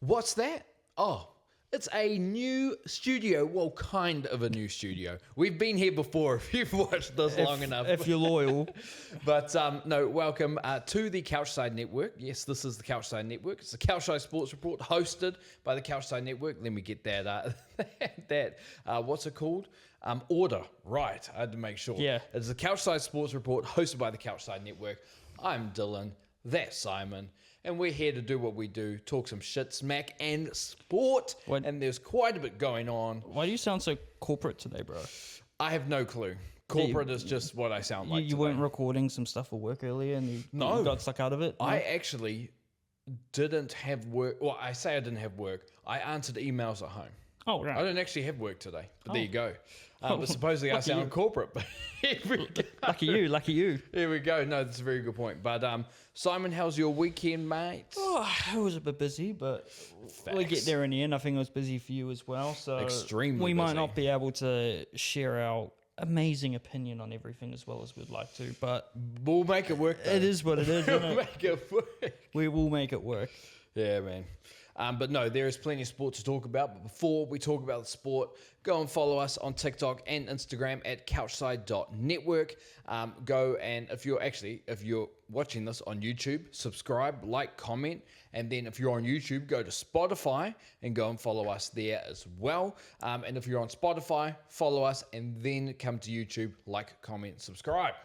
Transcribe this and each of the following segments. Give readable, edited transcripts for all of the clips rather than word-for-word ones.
What's that? Oh, it's a new studio. Well, kind of a new studio. We've been here before if you've watched this long enough. If you're loyal. But no, welcome to the CouchSide Network. Yes, this is the CouchSide Network. It's the CouchSide Sports Report hosted by the CouchSide Network. Let me get that, what's it called? Order. Right, I had to make sure. Yeah. It's the CouchSide Sports Report hosted by the CouchSide Network. I'm Dylan. That's Simon. And we're here to do what we do, talk some shit, smack, and sport. And there's quite a bit going on. Why do you sound so corporate today, bro? I have no clue. Corporate is just what I sound like You today. weren't recording some stuff for work earlier and you got stuck out of it? No? I actually didn't have work. Well, I say I didn't have work. I answered emails at home. Oh, right. I didn't actually have work today, but there you go. But supposedly I sound corporate. But here we go. Lucky you. Here we go. No, that's a very good point. But Simon, how's your weekend, mate? Oh, I was a bit busy, but we'll get there in the end. I think it was busy for you as well. So Extremely we might busy. not be able to share our amazing opinion on everything as well as we'd like to, but We'll make it work, though. it is what it is, We'll isn't it? make it work. We will make it work. Yeah, man. But no, there is plenty of sport to talk about. But before we talk about the sport, go and follow us on TikTok and Instagram at couchside.network. Go and if you're watching this on YouTube, subscribe, like, comment. And then if you're on YouTube, go to Spotify and go and follow us there as well. And if you're on Spotify, follow us and then come to YouTube, like, comment, subscribe.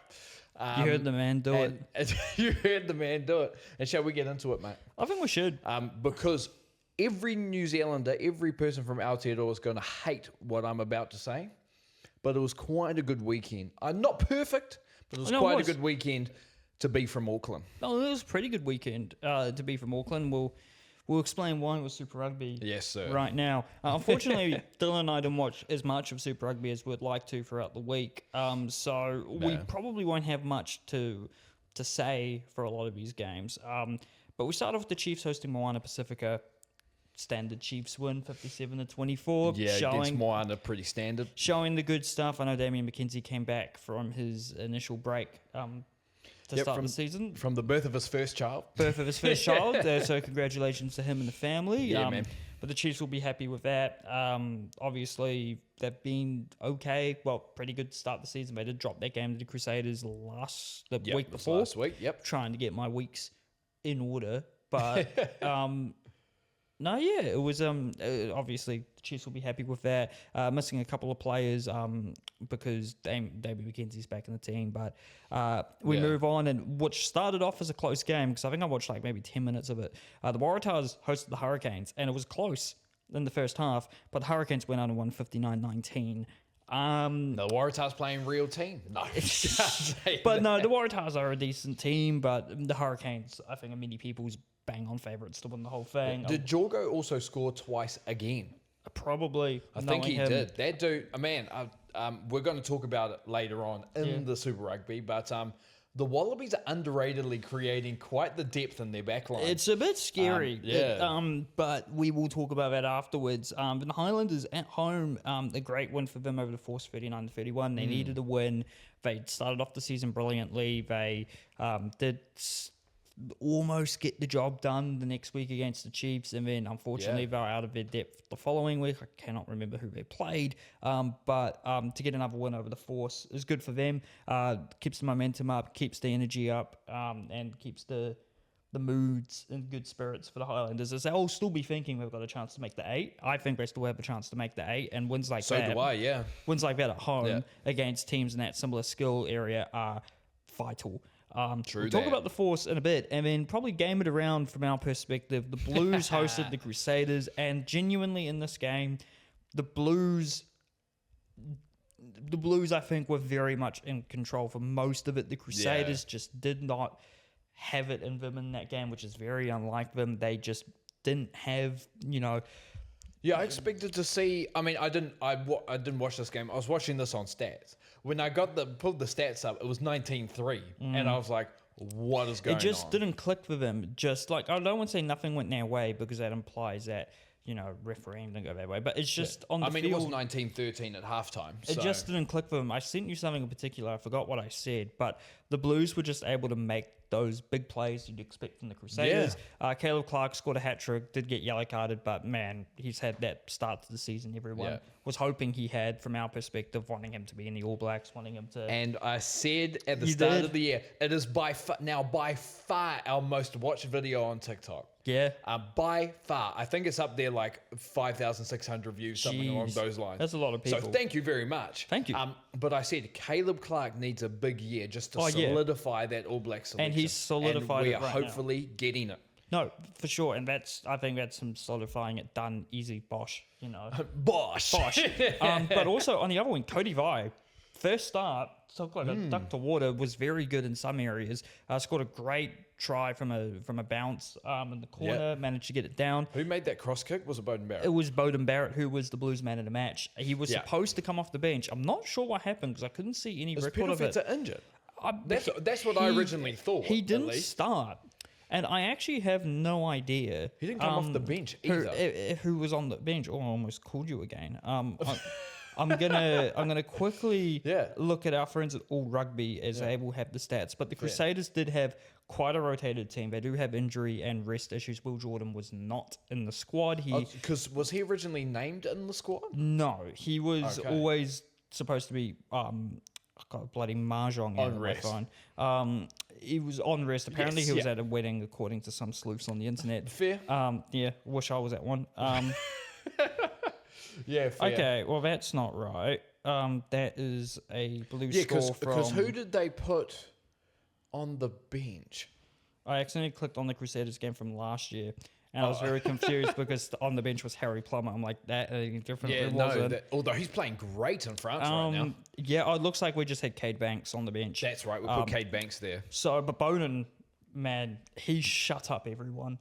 You heard the man do it. You heard the man do it. And shall we get into it, mate? I think we should. Because every New Zealander, every person from Aotearoa is going to hate what I'm about to say. But it was quite a good weekend. Not perfect, but it was quite a good weekend to be from Auckland. Oh, it was a pretty good weekend to be from Auckland. We'll explain why it was Super Rugby Yes, sir. right now. Unfortunately, Dylan and I didn't watch as much of Super Rugby as we'd like to throughout the week. So we probably won't have much to say for a lot of these games. But we started off with the Chiefs hosting Moana Pacifica. Standard Chiefs win, 57-24. Yeah, against Moana, pretty standard. Showing the good stuff. I know Damian McKenzie came back from his initial break to start the season. From the birth of his first child. Birth of his first child. So congratulations to him and the family. Yeah, man. But the Chiefs will be happy with that. Obviously, they've been okay. Well, pretty good to start the season. They did drop that game to the Crusaders the week before. Last week, yep. Trying to get my weeks in order. But no, yeah, it was obviously the Chiefs will be happy with that. Missing a couple of players because David McKenzie's back in the team. But we move on, and what started off as a close game, because I think I watched like maybe 10 minutes of it. The Waratahs hosted the Hurricanes, and it was close in the first half, but the Hurricanes went out and won 59-19. The Waratahs playing real team. No. But no, the Waratahs are a decent team, but the Hurricanes, I think, are many people's bang-on favourites to win the whole thing. Did Jorgo also score twice again? Probably. I think he did. That dude, man, we're going to talk about it later on in the Super Rugby, but the Wallabies are underratedly creating quite the depth in their backline. It's a bit scary. But we will talk about that afterwards. The Highlanders at home, a great win for them over the Force, 39-31. They needed a win. They started off the season brilliantly. They did almost get the job done the next week against the Chiefs, and then unfortunately they were out of their depth the following week. I cannot remember who they played, but to get another win over the Force is good for them. Keeps the momentum up, keeps the energy up, and keeps the moods in good spirits for the Highlanders, as they'll still be thinking they've got a chance to make the 8. I think they still have a chance to make the 8, and wins like that. So do I, yeah. Wins like that at home against teams in that similar skill area are vital. We'll talk about the Force in a bit, and then probably game it around from our perspective. The Blues hosted the Crusaders, and genuinely in this game, the Blues I think were very much in control for most of it. The Crusaders just did not have it in them in that game, which is very unlike them. They just didn't have, Yeah, I expected to see. I mean, I didn't watch this game. I was watching this on stats. When I pulled the stats up, it was 19-3, and I was like, "What is going on?" It just didn't click for them. Just like, I don't want to say nothing went their way, because that implies that refereeing didn't go their way. But it's just on the field. It was 19-13 at halftime. It just didn't click for them. I sent you something in particular. I forgot what I said, but the Blues were just able to make those big plays you'd expect from the Crusaders. Caleb Clark scored a hat-trick, did get yellow carded, but man, he's had that start to the season everyone was hoping he had from our perspective, wanting him to be in the All Blacks, wanting him to... And I said at the start of the year, it is by far our most watched video on TikTok. Yeah. By far. I think it's up there like 5,600 views, something along those lines. That's a lot of people. So thank you very much. Thank you. But I said Caleb Clark needs a big year just to solidify that All Black selection. And he's solidified it right now. We are hopefully getting it. No, for sure. And I think that's him solidifying it. Done. Easy. Bosh. You know. Bosh. But also on the other one, Cody Vi. First start, took like a duck to water, was very good in some areas. Scored a great try from a bounce in the corner, managed to get it down. Who made that cross kick? Was it Bowden Barrett? It was Bowden Barrett, who was the Blues man of the match. He was supposed to come off the bench. I'm not sure what happened because I couldn't see any record of it. Injured? That's what I originally thought. He didn't start. And I actually have no idea. He didn't come off the bench either. Who was on the bench? Oh, I almost called you again. I'm gonna quickly look at our friends at All Rugby as they will have the stats. But the Crusaders did have quite a rotated team. They do have injury and rest issues. Will Jordan was not in the squad. Because was he originally named in the squad? No, he was always supposed to be. I've got a bloody mahjong on my phone. He was on rest. Apparently, he was at a wedding, according to some sleuths on the internet. Fair. Wish I was at one. Yeah, fair. Okay, well, that's not right. That is a blue score from... because who did they put on the bench? I accidentally clicked on the Crusaders game from last year, and I was very confused because on the bench was Harry Plummer. I'm like, that different. Yeah, no, although he's playing great in France right now. Yeah, it looks like we just had Cade Banks on the bench. That's right, we put Cade Banks there. So, but Bowden, man, he shut up everyone.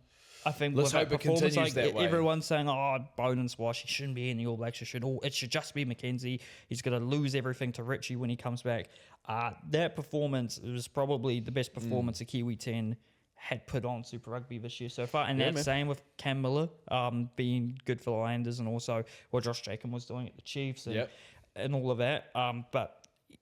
I think let's hope it continues that way. Everyone's saying, "Oh, Bowden's wash. He shouldn't be in the All Blacks. It should just be McKenzie. He's going to lose everything to Richie when he comes back." That performance was probably the best performance a Kiwi 10 had put on Super Rugby this year so far, and that's same with Cam Miller being good for the Islanders, and also what Josh Jacob was doing at the Chiefs, and all of that. But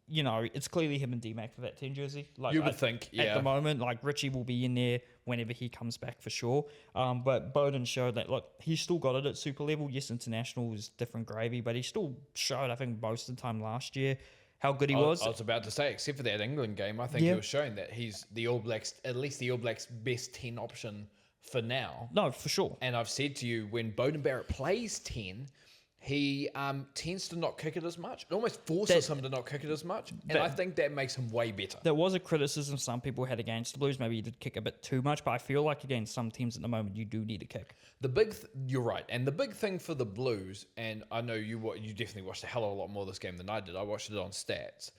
you know, it's clearly him and D-Mac for that 10 jersey. Like, you would think, at the moment, like Richie will be in there whenever he comes back for sure. But Bowden showed that, look, he's still got it at super level. Yes, international was different gravy, but he still showed, I think, most of the time last year how good he was. I was about to say, except for that England game, I think he was showing that he's the All Blacks, at least the All Blacks' best 10 option for now. No, for sure. And I've said to you, when Bowden Barrett plays 10, he tends to not kick it as much. It almost forces him to not kick it as much. And I think that makes him way better. There was a criticism some people had against the Blues. Maybe he did kick a bit too much, but I feel like against some teams at the moment, you do need a kick. You're right. And the big thing for the Blues, and I know you definitely watched a hell of a lot more of this game than I did. I watched it on stats.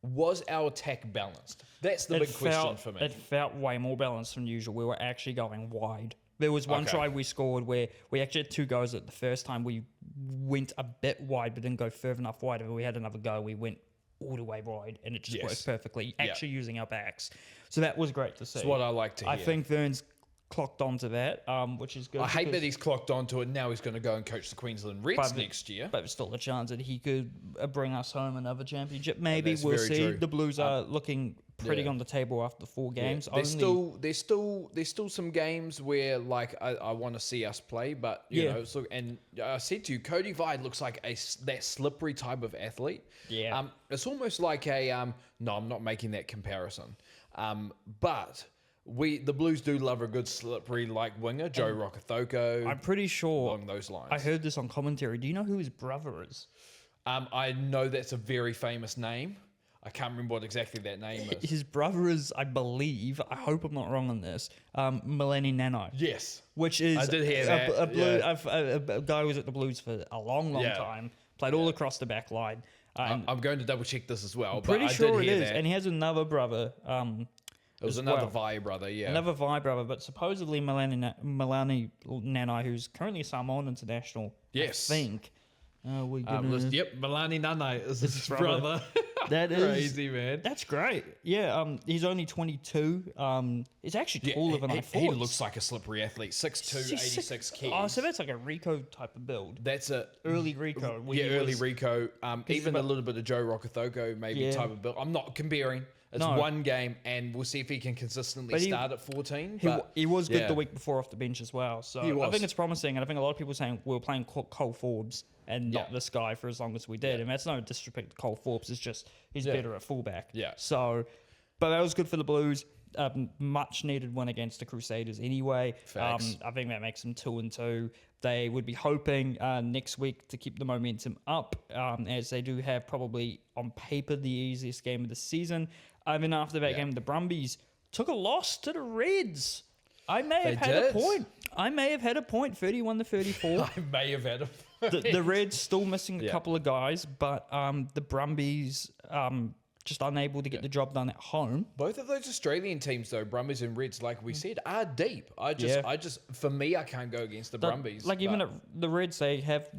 Was our attack balanced? That's the big question for me. It felt way more balanced than usual. We were actually going wide. There was one try we scored where we actually had two goes at the first time. We went a bit wide, but didn't go further enough wide. And we had another go. We went all the way wide, and it just worked perfectly, actually using our backs. So that was great to see. It's what I like to hear. I think Vern's clocked onto that, which is good. I hate that he's clocked onto it. Now he's going to go and coach the Queensland Reds next year. But there's still a chance that he could bring us home another championship. Maybe we'll see. True. The Blues are looking pretty on the table after 4 games. There's still some games where like I want to see us play, but you know. So and I said to you, Cody Vide looks like that slippery type of athlete. Yeah. It's almost like a no, I'm not making that comparison. But the Blues do love a good slippery like winger, Joe Rokithoko. I'm pretty sure along those lines. I heard this on commentary. Do you know who his brother is? I know that's a very famous name. I can't remember what exactly that name is. His brother is, I believe, I hope I'm not wrong on this, Milani Nanai. Yes. Which is I did hear that. A guy who was at the Blues for a long time, played all across the back line. I'm going to double check this as well. Pretty sure it is. And he has another brother. It was another Vi brother, Another Vi brother, but supposedly Milani Nanai, who's currently Samoan international, I think. Milani Nanai is his brother. That is crazy, man. That's great. Yeah, he's only 22. He's actually taller than I thought. He looks like a slippery athlete. 6'2", 86 kilos. Oh, so that's like a Rico type of build. That's a early Rico. Early Rico. Even a little bit of Joe Rokithoko maybe type of build. I'm not comparing. It's one game, and we'll see if he can consistently start at 14. He was good the week before off the bench as well. So I think it's promising, and I think a lot of people are saying we were playing Cole Forbes and not this guy for as long as we did. And that's no disrespect to Cole Forbes. It's just he's better at fullback. Yeah. So, but that was good for the Blues. Much needed win against the Crusaders anyway. I think that makes them 2-2. They would be hoping next week to keep the momentum up, as they do have probably on paper the easiest game of the season. Then after that game, the Brumbies took a loss to the Reds. I may have had a point. 31-34. I may have had a point. The Reds still missing a couple of guys, but the Brumbies just unable to get the job done at home. Both of those Australian teams, though, Brumbies and Reds, like we said, are deep. I just, for me, I can't go against the Brumbies. Even at the Reds, they have,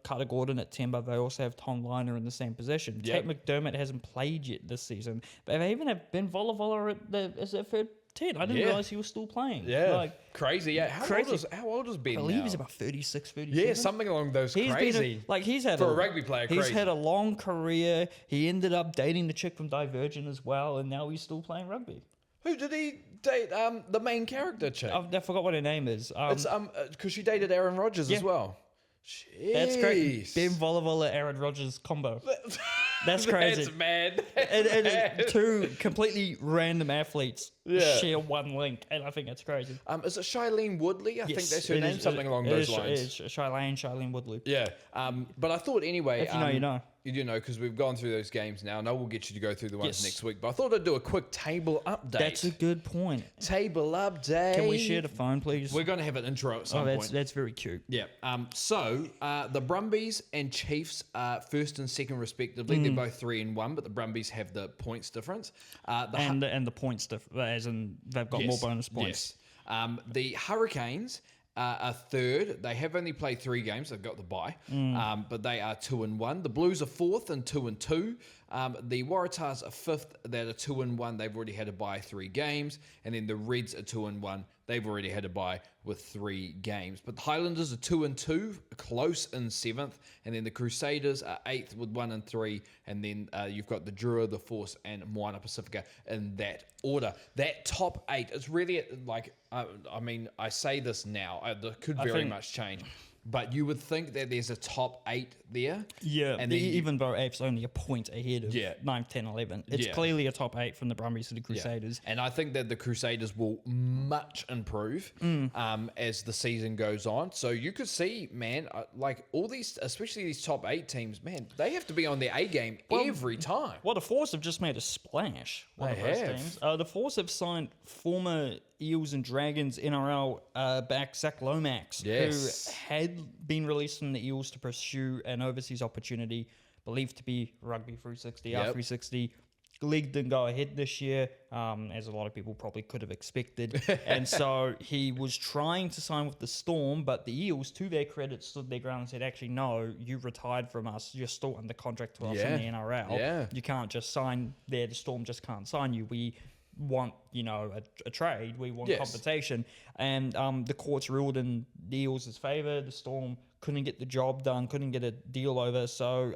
Carter Gordon at 10, but they also have Tom Liner in the same position. Tate McDermott hasn't played yet this season, but they even have Ben Volavola as their third 10. I didn't realize he was still playing. Yeah, crazy. Yeah, how old is Ben? I believe now? He's about 36, 37. Yeah, something along those. Crazy. He's had for a rugby player. He's had a long career. He ended up dating the chick from Divergent as well, and now he's still playing rugby. Who did he date? The main character chick. I forgot what her name is. It's because she dated Aaron Rodgers as well. Jeez. That's great. Ben Volavola, Aaron Rodgers combo. That's crazy. That's mad. It is two completely random athletes share one link, and I think that's crazy. Is it Shailene Woodley? I think that's her name. Something along those lines. It is Shailene Woodley. Yeah. But I thought anyway. If you know, you know. You do know because we've gone through those games now. I know we'll get you to go through the ones next week. But I thought I'd do a quick table update. That's a good point. Table update. Can we share the phone, please? We're going to have an intro at some point. That's very cute. Yeah. So the Brumbies and Chiefs are first and second respectively. They're both 3-1, but the Brumbies have the points difference. And the points as in they've got more bonus points. Yes. The Hurricanes are third. They have only played 3 games. They've got the bye, but they are 2-1. The Blues are fourth and 2-2. The Waratahs are fifth. They're 2-1. They've already had a bye 3 games, and then the Reds are 2-1. They've already had a bye with 3 games. But the Highlanders are 2-2, close in 7th, and then the Crusaders are 8th with 1-3, and then you've got the Drua, the Force, and Moana Pacifica in that order. That top 8 is really like, I say this now, that could very much change. But you would think that there's a top 8 there. Yeah, and even though 8's only a point ahead of 9, 10, 11. It's clearly a top 8 from the Brumbies to the Crusaders. Yeah. And I think that the Crusaders will much improve as the season goes on. So you could see, man, like all these, especially these top 8 teams, man, they have to be on their A game every time. Well, the Force have just made a splash. One of those teams. The Force have signed former Eels and Dragons NRL back Zach Lomax, who had been released from the Eels to pursue an overseas opportunity, believed to be Rugby 360, R360. League didn't go ahead this year, as a lot of people probably could have expected. And so he was trying to sign with the Storm, but the Eels, to their credit, stood their ground and said, actually, no, you retired from us. You're still under contract to us in the NRL. Yeah. You can't just sign there. The Storm just can't sign you. We want, a trade. We want compensation. And the courts ruled in the Eels' favour. The Storm couldn't get the job done, couldn't get a deal over. So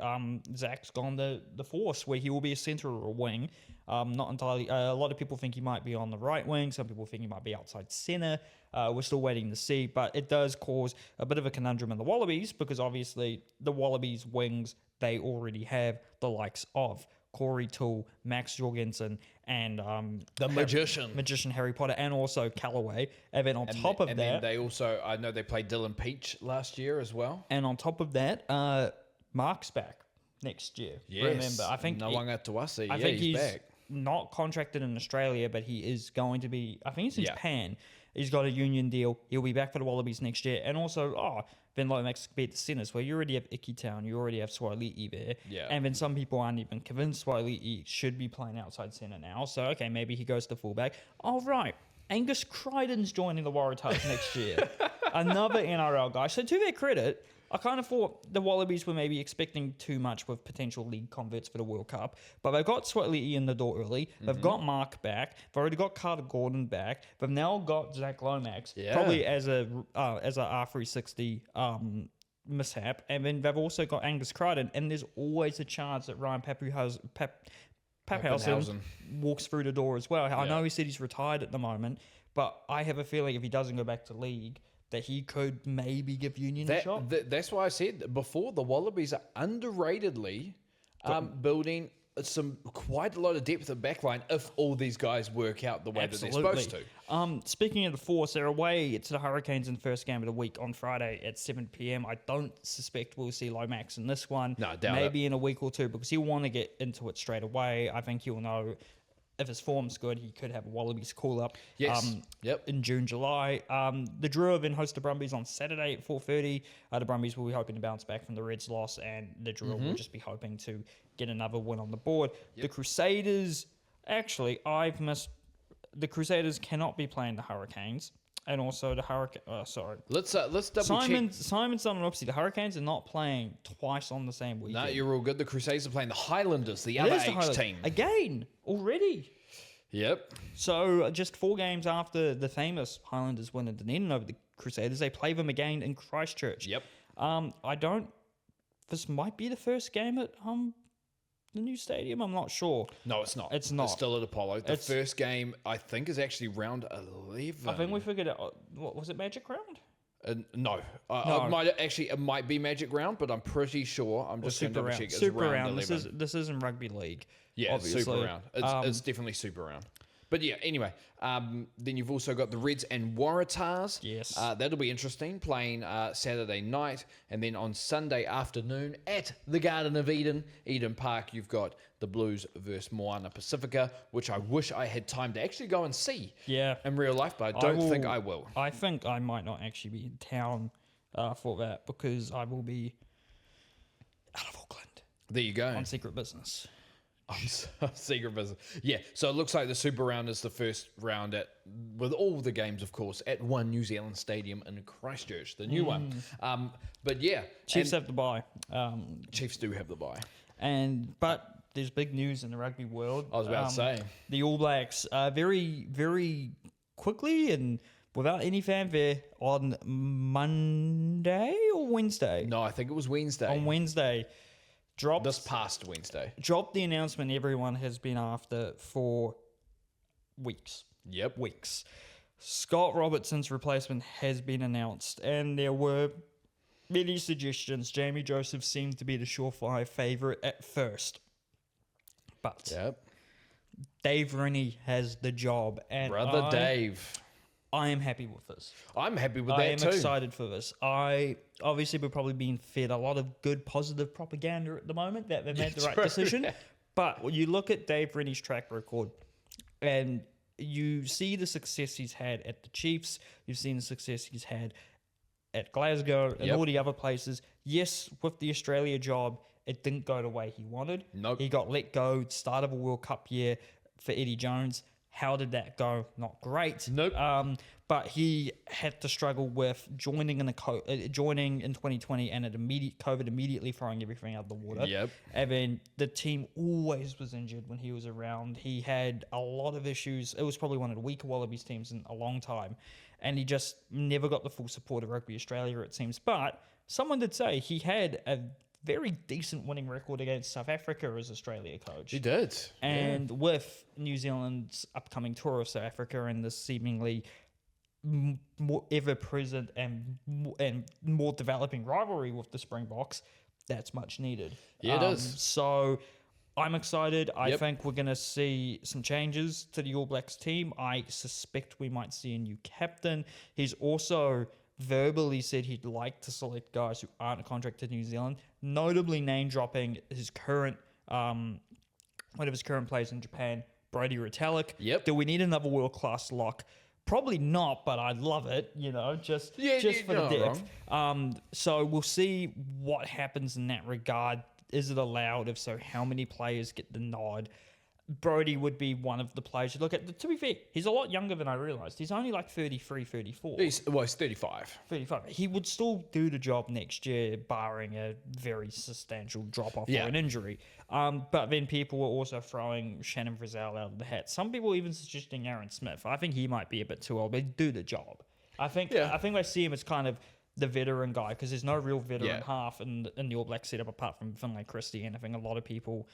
Zach's gone to the Force, where he will be a centre or a wing. Not entirely. A lot of people think he might be on the right wing. Some people think he might be outside centre. We're still waiting to see. But it does cause a bit of a conundrum in the Wallabies, because obviously the Wallabies wings, they already have the likes of Corey Toole, Max Jorgensen, and the magician Harry Potter, and also Callaway. And then on top of that, then they also, I know they played Dylan Peach last year as well. And on top of that, Mark's back next year. Yes. Remember, I think I think he's back. Not contracted in Australia, but he is going to be. I think he's in Japan. He's got a union deal. He'll be back for the Wallabies next year. And also, then Lomax beat the Sinners, where you already have Icky Town, you already have Swali'i there. Yeah. And then some people aren't even convinced Swali'i should be playing outside centre now. So, okay, maybe he goes to fullback. All right, Angus Crichton's joining the Waratahs next year. Another NRL guy. So, to their credit, I kind of thought the Wallabies were maybe expecting too much with potential league converts for the World Cup. But they've got Swali'i in the door early. They've got Mark back. They've already got Carter Gordon back. They've now got Zach Lomax, probably as a R360 mishap. And then they've also got Angus Crichton. And there's always a chance that Ryan Pappenhausen walks through the door as well. I know he said he's retired at the moment, but I have a feeling if he doesn't go back to league, that he could maybe give Union a shot. That's why I said before, the Wallabies are underratedly building quite a lot of depth at backline if all these guys work out the way that they're supposed to. Speaking of the Force, they're away to the Hurricanes in the first game of the week on Friday at 7 p.m. I don't suspect we'll see Lomax in this one. No, doubt maybe in a week or two, because he'll want to get into it straight away. I think he'll know if his form's good, he could have a Wallabies call-up in June, July. The Drew have been host the Brumbies on Saturday at 4:30. The Brumbies will be hoping to bounce back from the Reds' loss, and the Drew will just be hoping to get another win on the board. The Crusaders, actually, the Crusaders cannot be playing the Hurricanes. And also the Hurricane. Let's double check. Simon's done an opposite. The Hurricanes are not playing twice on the same weekend. No, you're all good. The Crusaders are playing the Highlanders, the other H team. Again, already. Yep. So just 4 games after the famous Highlanders win in Dunedin over the Crusaders, they play them again in Christchurch. Yep. This might be the first game at the new stadium. I'm not sure. No, it's not. It's not. It's still at Apollo. The first game, I think, is actually round 11. I think we figured out. What was it? Magic Round? No. It might be Magic Round, but I'm pretty sure. I'm just going to double check. It's Super round Round. 11. This isn't rugby league. Yeah, obviously. Super Round. It's definitely Super Round. But yeah, anyway, then you've also got the Reds and Waratahs. Yes. That'll be interesting, playing Saturday night. And then on Sunday afternoon at the Garden of Eden Park, you've got the Blues versus Moana Pacifica, which I wish I had time to actually go and see in real life, but I don't think I will. I think I might not actually be in town for that, because I will be out of Auckland. There you go. On secret business. Secret business. Yeah, so it looks like the Super Round is the first round with all the games, of course, at One New Zealand Stadium in Christchurch, the new one. But yeah. Chiefs have the bye. Chiefs do have the bye. But there's big news in the rugby world. I was about to say. The All Blacks, very, very quickly and without any fanfare, on Monday or Wednesday? No, I think it was Wednesday. On Wednesday. This past Wednesday. Dropped the announcement everyone has been after for weeks. Yep. Weeks. Scott Robertson's replacement has been announced, and there were many suggestions. Jamie Joseph seemed to be the surefire favourite at first. But Dave Rennie has the job. And Brother Dave. I am happy with this. I'm happy with that too. I am excited for this. Obviously, we're probably being fed a lot of good, positive propaganda at the moment that they made the right decision. But when you look at Dave Rennie's track record, and you see the success he's had at the Chiefs, you've seen the success he's had at Glasgow and all the other places. Yes, with the Australia job, it didn't go the way he wanted. Nope. He got let go, start of a World Cup year for Eddie Jones. How did that go? Not great. Nope. But he had to struggle with joining in 2020 and COVID immediately throwing everything out of the water. Yep. And then the team always was injured when he was around. He had a lot of issues. It was probably one of the weaker Wallabies teams in a long time. And he just never got the full support of Rugby Australia, it seems. But someone did say he had a very decent winning record against South Africa as Australia coach. He did. And with New Zealand's upcoming tour of South Africa and the seemingly more ever-present and more developing rivalry with the Springboks, that's much needed. Yeah, it is. So I'm excited. I think we're going to see some changes to the All Blacks team. I suspect we might see a new captain. He's also verbally said he'd like to select guys who aren't a contract to New Zealand, notably name-dropping his current, one of his current players in Japan, Brody Retallick. Yep. Do we need another world-class lock? Probably not, but I'd love it, just for the depth. So we'll see what happens in that regard. Is it allowed? If so, how many players get the nod? Brody would be one of the players you look at. To be fair, he's a lot younger than I realised. He's only like 33, 34. He's 35. 35. He would still do the job next year, barring a very substantial drop-off or an injury. But then people were also throwing Shannon Frizzell out of the hat. Some people even suggesting Aaron Smith. I think he might be a bit too old, but he'd do the job. I think I see him as kind of the veteran guy, because there's no real veteran half in the All Black setup apart from Finlay Christie, and I think a lot of people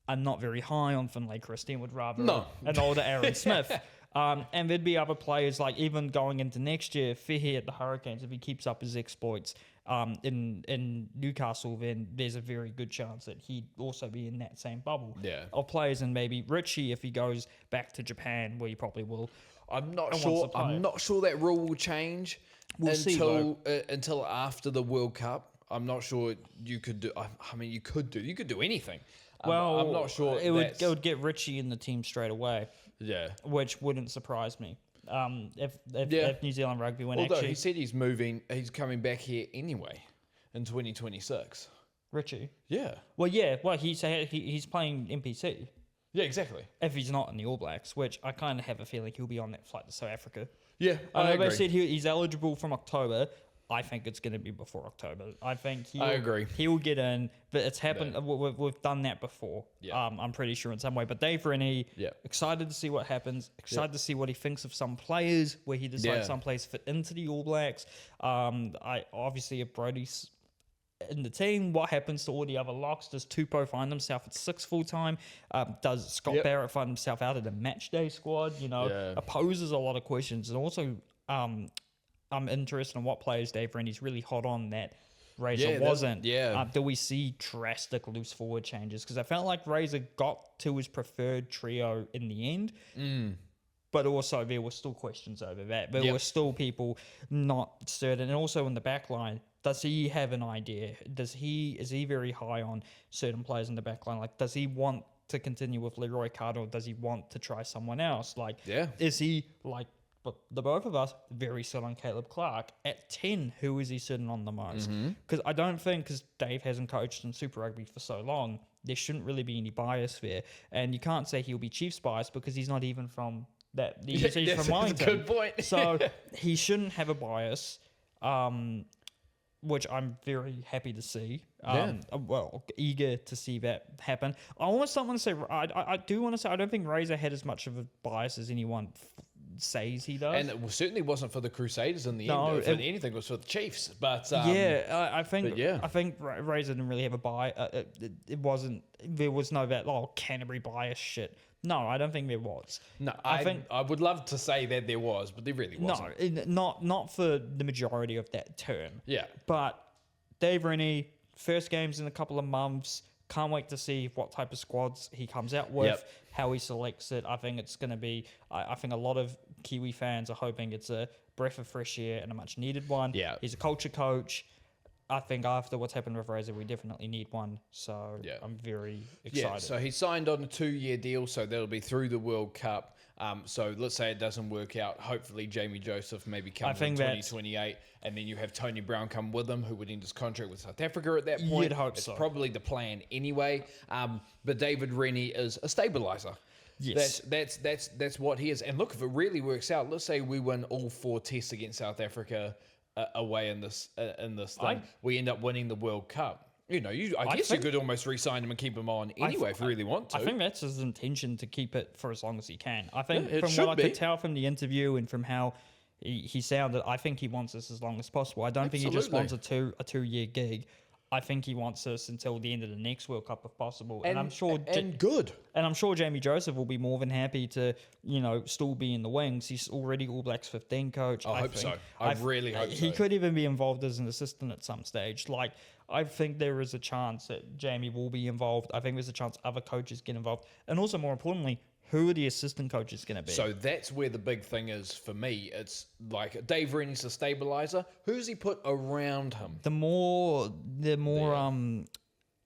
are not very high on Finlay Christie and would rather No. an older Aaron Smith. And there'd be other players, like even going into next year, Fehe at the Hurricanes, if he keeps up his exploits in Newcastle, then there's a very good chance that he'd also be in that same bubble of players. And maybe Richie, if he goes back to Japan, where he probably will. I'm not sure that rule will change until after the World Cup. I'm not sure you could do. I mean, you could do anything. Well, I'm not sure it would get Richie in the team straight away. Yeah, which wouldn't surprise me. If New Zealand Rugby went although actually, he said he's coming back here anyway in 2026. Richie. Yeah. Well, he's playing NPC. Yeah, exactly. If he's not in the All Blacks, which I kind of have a feeling he'll be on that flight to South Africa. Yeah, I know agree. they said he's eligible from October. I think it's going to be before October. I think I agree. He'll get in, but it's happened. We've done that before. Yeah. I'm pretty sure in some way. But Dave Rennie, excited to see what happens. Excited to see what he thinks of some players, where he decides some players fit into the All Blacks. I obviously, if Brodie's in the team, what happens to all the other locks? Does Tupou find himself at 6 full time? Does Scott Barrett find himself out of the match day squad? It poses a lot of questions, and also I'm interested in what players Dave Rennie's really hot on that Razor wasn't. Do we see drastic loose forward changes? Because I felt like Razor got to his preferred trio in the end. But also there were still questions over that. There were still people not certain. And also in the back line, does he have an idea? Is he very high on certain players in the back line? Like, does he want to continue with Leroy Carter, or does he want to try someone else? Like, is he like the both of us very set on Caleb Clark at 10? Who is he sitting on the most? Because I don't think, because Dave hasn't coached in Super Rugby for so long, there shouldn't really be any bias there. And you can't say he'll be Chiefs bias because he's not even from that. He's from Wellington. Good point. So he shouldn't have a bias, which I'm very happy to see. Well, eager to see that happen. I almost don't want to say, I do want to say, I don't think Razor had as much of a bias as anyone says he does. And it certainly wasn't for the Crusaders in the end. If anything, it was for the Chiefs. But I think Razor didn't really have a bias. It wasn't. There was no that Canterbury bias shit. No, I don't think there was. No, I would love to say that there was, but there really wasn't. No, not for the majority of that term. Yeah. But Dave Rennie, first games in a couple of months. Can't wait to see what type of squads he comes out with, how he selects it. I think it's going to be, I think a lot of Kiwi fans are hoping it's a breath of fresh air and a much needed one. Yeah. He's a culture coach. I think after what's happened with Razor, we definitely need one. So I'm very excited. Yeah, so he signed on a 2-year deal, so that'll be through the World Cup. So let's say it doesn't work out. Hopefully, Jamie Joseph maybe comes in 2028, and then you have Tony Brown come with him, who would end his contract with South Africa at that point. You'd hope it's so. Probably the plan anyway. But David Rennie is a stabiliser. Yes. That's what he is. And look, if it really works out, let's say we win all 4 tests against South Africa away in this thing, we end up winning the World Cup. I guess you could almost re-sign him and keep him on anyway if you really want to. I think that's his intention, to keep it for as long as he can. I think from what I could tell from the interview and from how he sounded, I think he wants this as long as possible. I don't think he just wants a 2-year gig. I think he wants us until the end of the next World Cup if possible. And I'm sure good. And I'm sure Jamie Joseph will be more than happy to, still be in the wings. He's already All Blacks 15 coach. I hope so. I really hope so. He could even be involved as an assistant at some stage. Like, I think there is a chance that Jamie will be involved. I think there's a chance other coaches get involved. And also, more importantly, who are the assistant coaches going to be? So that's where the big thing is for me. It's like Dave Rennie's a stabiliser. Who's he put around him? The more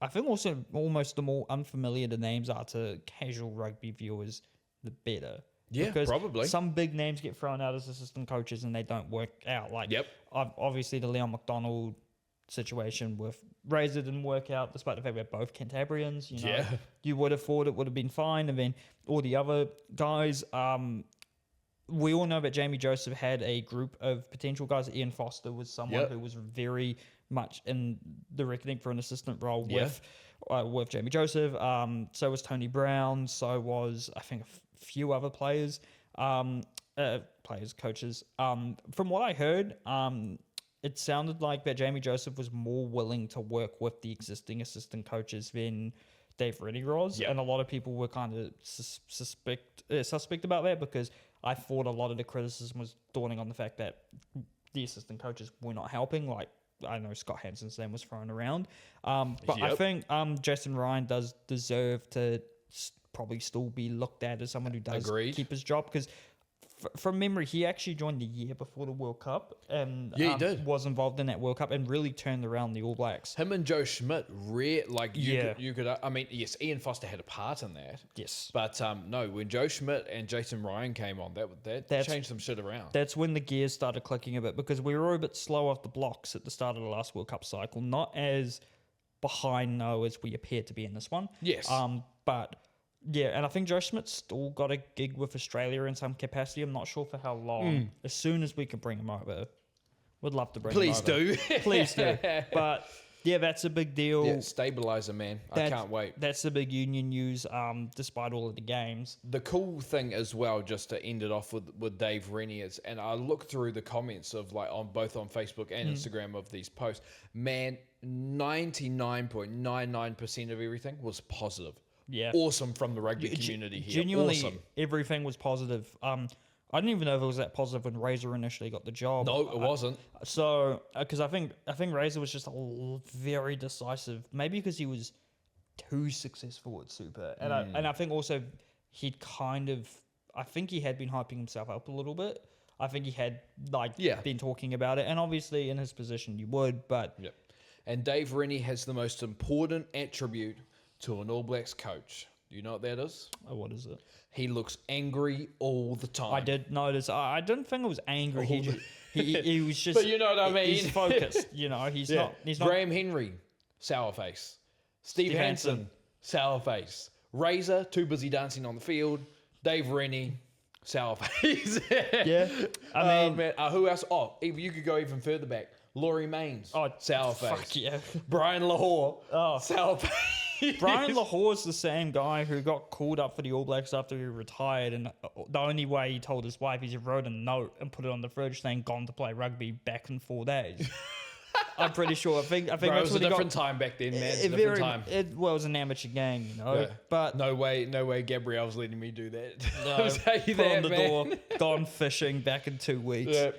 I think also almost the more unfamiliar the names are to casual rugby viewers, the better. Yeah, because probably. Some big names get thrown out as assistant coaches and they don't work out. Like, obviously the Leon McDonald situation with Razor didn't work out, despite the fact we're both Cantabrians. You would have thought it would have been fine. And then all the other guys, we all know that Jamie Joseph had a group of potential guys. Ian Foster was someone who was very much in the reckoning for an assistant role with Jamie Joseph. So was Tony Brown. So was, I think, a few other players, coaches. From what I heard, it sounded like that Jamie Joseph was more willing to work with the existing assistant coaches than Dave Rennie was, and a lot of people were kind of suspect about that because I thought a lot of the criticism was dawning on the fact that the assistant coaches were not helping. Like, I know Scott Hansen's name was thrown around, but I think Jason Ryan does deserve to probably still be looked at as someone who does keep his job because. From memory, he actually joined the year before the World Cup and he did. Was involved in that World Cup and really turned around the All Blacks. Him and Joe Schmidt, you could. I mean, yes, Ian Foster had a part in that. Yes, but no, when Joe Schmidt and Jason Ryan came on, that changed some shit around. That's when the gears started clicking a bit because we were a bit slow off the blocks at the start of the last World Cup cycle, not as behind though as we appeared to be in this one. Yes, but. Yeah, and I think Joe Schmidt's still got a gig with Australia in some capacity. I'm not sure for how long. As soon as we can bring him over, would love to bring him over. Please do. But yeah, that's a big deal. Yeah, stabilizer, man. I can't wait. That's the big union news, despite all of the games. The cool thing as well, just to end it off with Dave Rennie, is, and I looked through the comments of on Facebook and Instagram of these posts, man, 99.99% of everything was positive. Yeah, awesome from the rugby community here. Genuinely, awesome. Everything was positive. I didn't even know if it was that positive when Razor initially got the job. No, it wasn't. So, because I think Razor was just very decisive. Maybe because he was too successful at Super, and I think also he'd I think he had been hyping himself up a little bit. I think he had been talking about it, and obviously in his position you would, but yep. And Dave Rennie has the most important attribute to an All Blacks coach. Do you know what that is? Oh, what is it? He looks angry all the time. I did notice. I didn't think it was angry. He was just. But you know what I mean. He's focused. He's not. Graham Henry, sour face. Steve Hansen, sour face. Razor, too busy dancing on the field. Dave Rennie, sour face. Yeah. I mean, man, who else? Oh, you could go even further back. Laurie Maines, sour face. Fuck yeah. Brian Lahore, sour face. Brian Lahore's the same guy who got called up for the All Blacks after he retired, and the only way he told his wife is he wrote a note and put it on the fridge saying "gone to play rugby, back in 4 days." I'm pretty sure. I think Bro, that's it was what a different time back then, man. It's a different time. It was an amateur game, Yeah. But no way, Gabrielle's letting me do that. No, I'll tell you put that, on the man. door, gone fishing, back in 2 weeks. Yeah.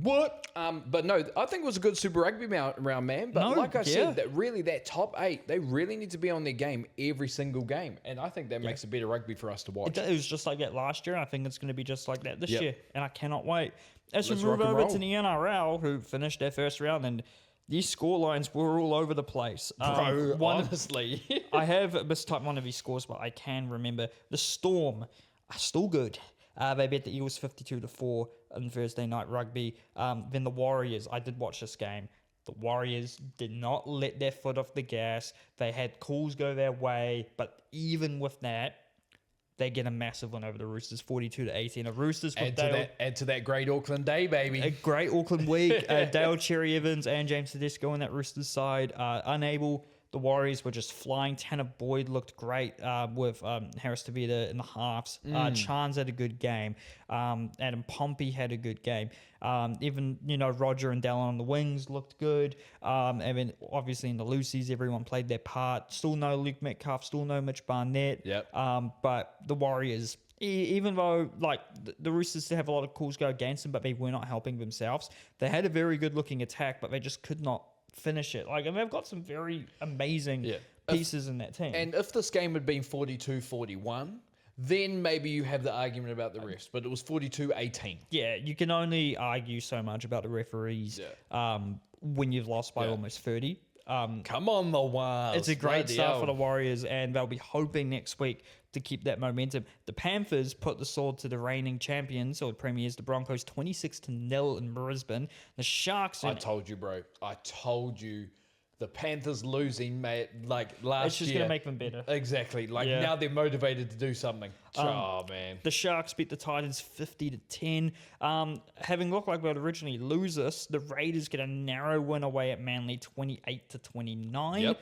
What? But no, I think it was a good Super Rugby round, man. But like I said, that top 8, they really need to be on their game every single game, and I think that makes a better rugby for us to watch. It was just like that last year, and I think it's going to be just like that this year, and I cannot wait. As we Let's move rock and over roll. to the NRL, who finished their first round, and these score lines were all over the place. Bro, honestly. I have mistyped one of these scores, but I can remember. The Storm are still good. They beat the Eagles 52-4 on Thursday Night Rugby. Then the Warriors, I did watch this game. The Warriors did not let their foot off the gas. They had calls go their way, but even with that, they get a massive win over the Roosters, 42-18. A Roosters with add to that great Auckland day, baby. A great Auckland week. Dale Cherry Evans and James Tedesco on that Roosters side unable. The Warriors were just flying. Tanner Boyd looked great with Harris Tavita in the halves. Chans had a good game. Adam Pompey had a good game. Even, Roger and Dallin on the wings looked good. And then obviously in the Lucies, everyone played their part. Still no Luke Metcalf, still no Mitch Barnett. Yep. But the Warriors, even though the Roosters have a lot of calls go against them, but they were not helping themselves, they had a very good looking attack, but they just could not finish it. They've got some very amazing pieces in that team. And if this game had been 42-41, then maybe you have the argument about the refs, but it was 42-18. Yeah, you can only argue so much about the referees when you've lost by almost 30. Come on, the Wars. It's a great start for the Warriors, and they'll be hoping next week to keep that momentum. The Panthers put the sword to the reigning champions, or premiers, the Broncos, 26-0 in Brisbane. The Sharks... I told you, bro. I told you. The Panthers losing, mate, last year. It's just going to make them better. Exactly. Now they're motivated to do something. Man. The Sharks beat the Titans 50-10. Having looked like they'd originally lose us, the Raiders get a narrow win away at Manly 28-29. Yep.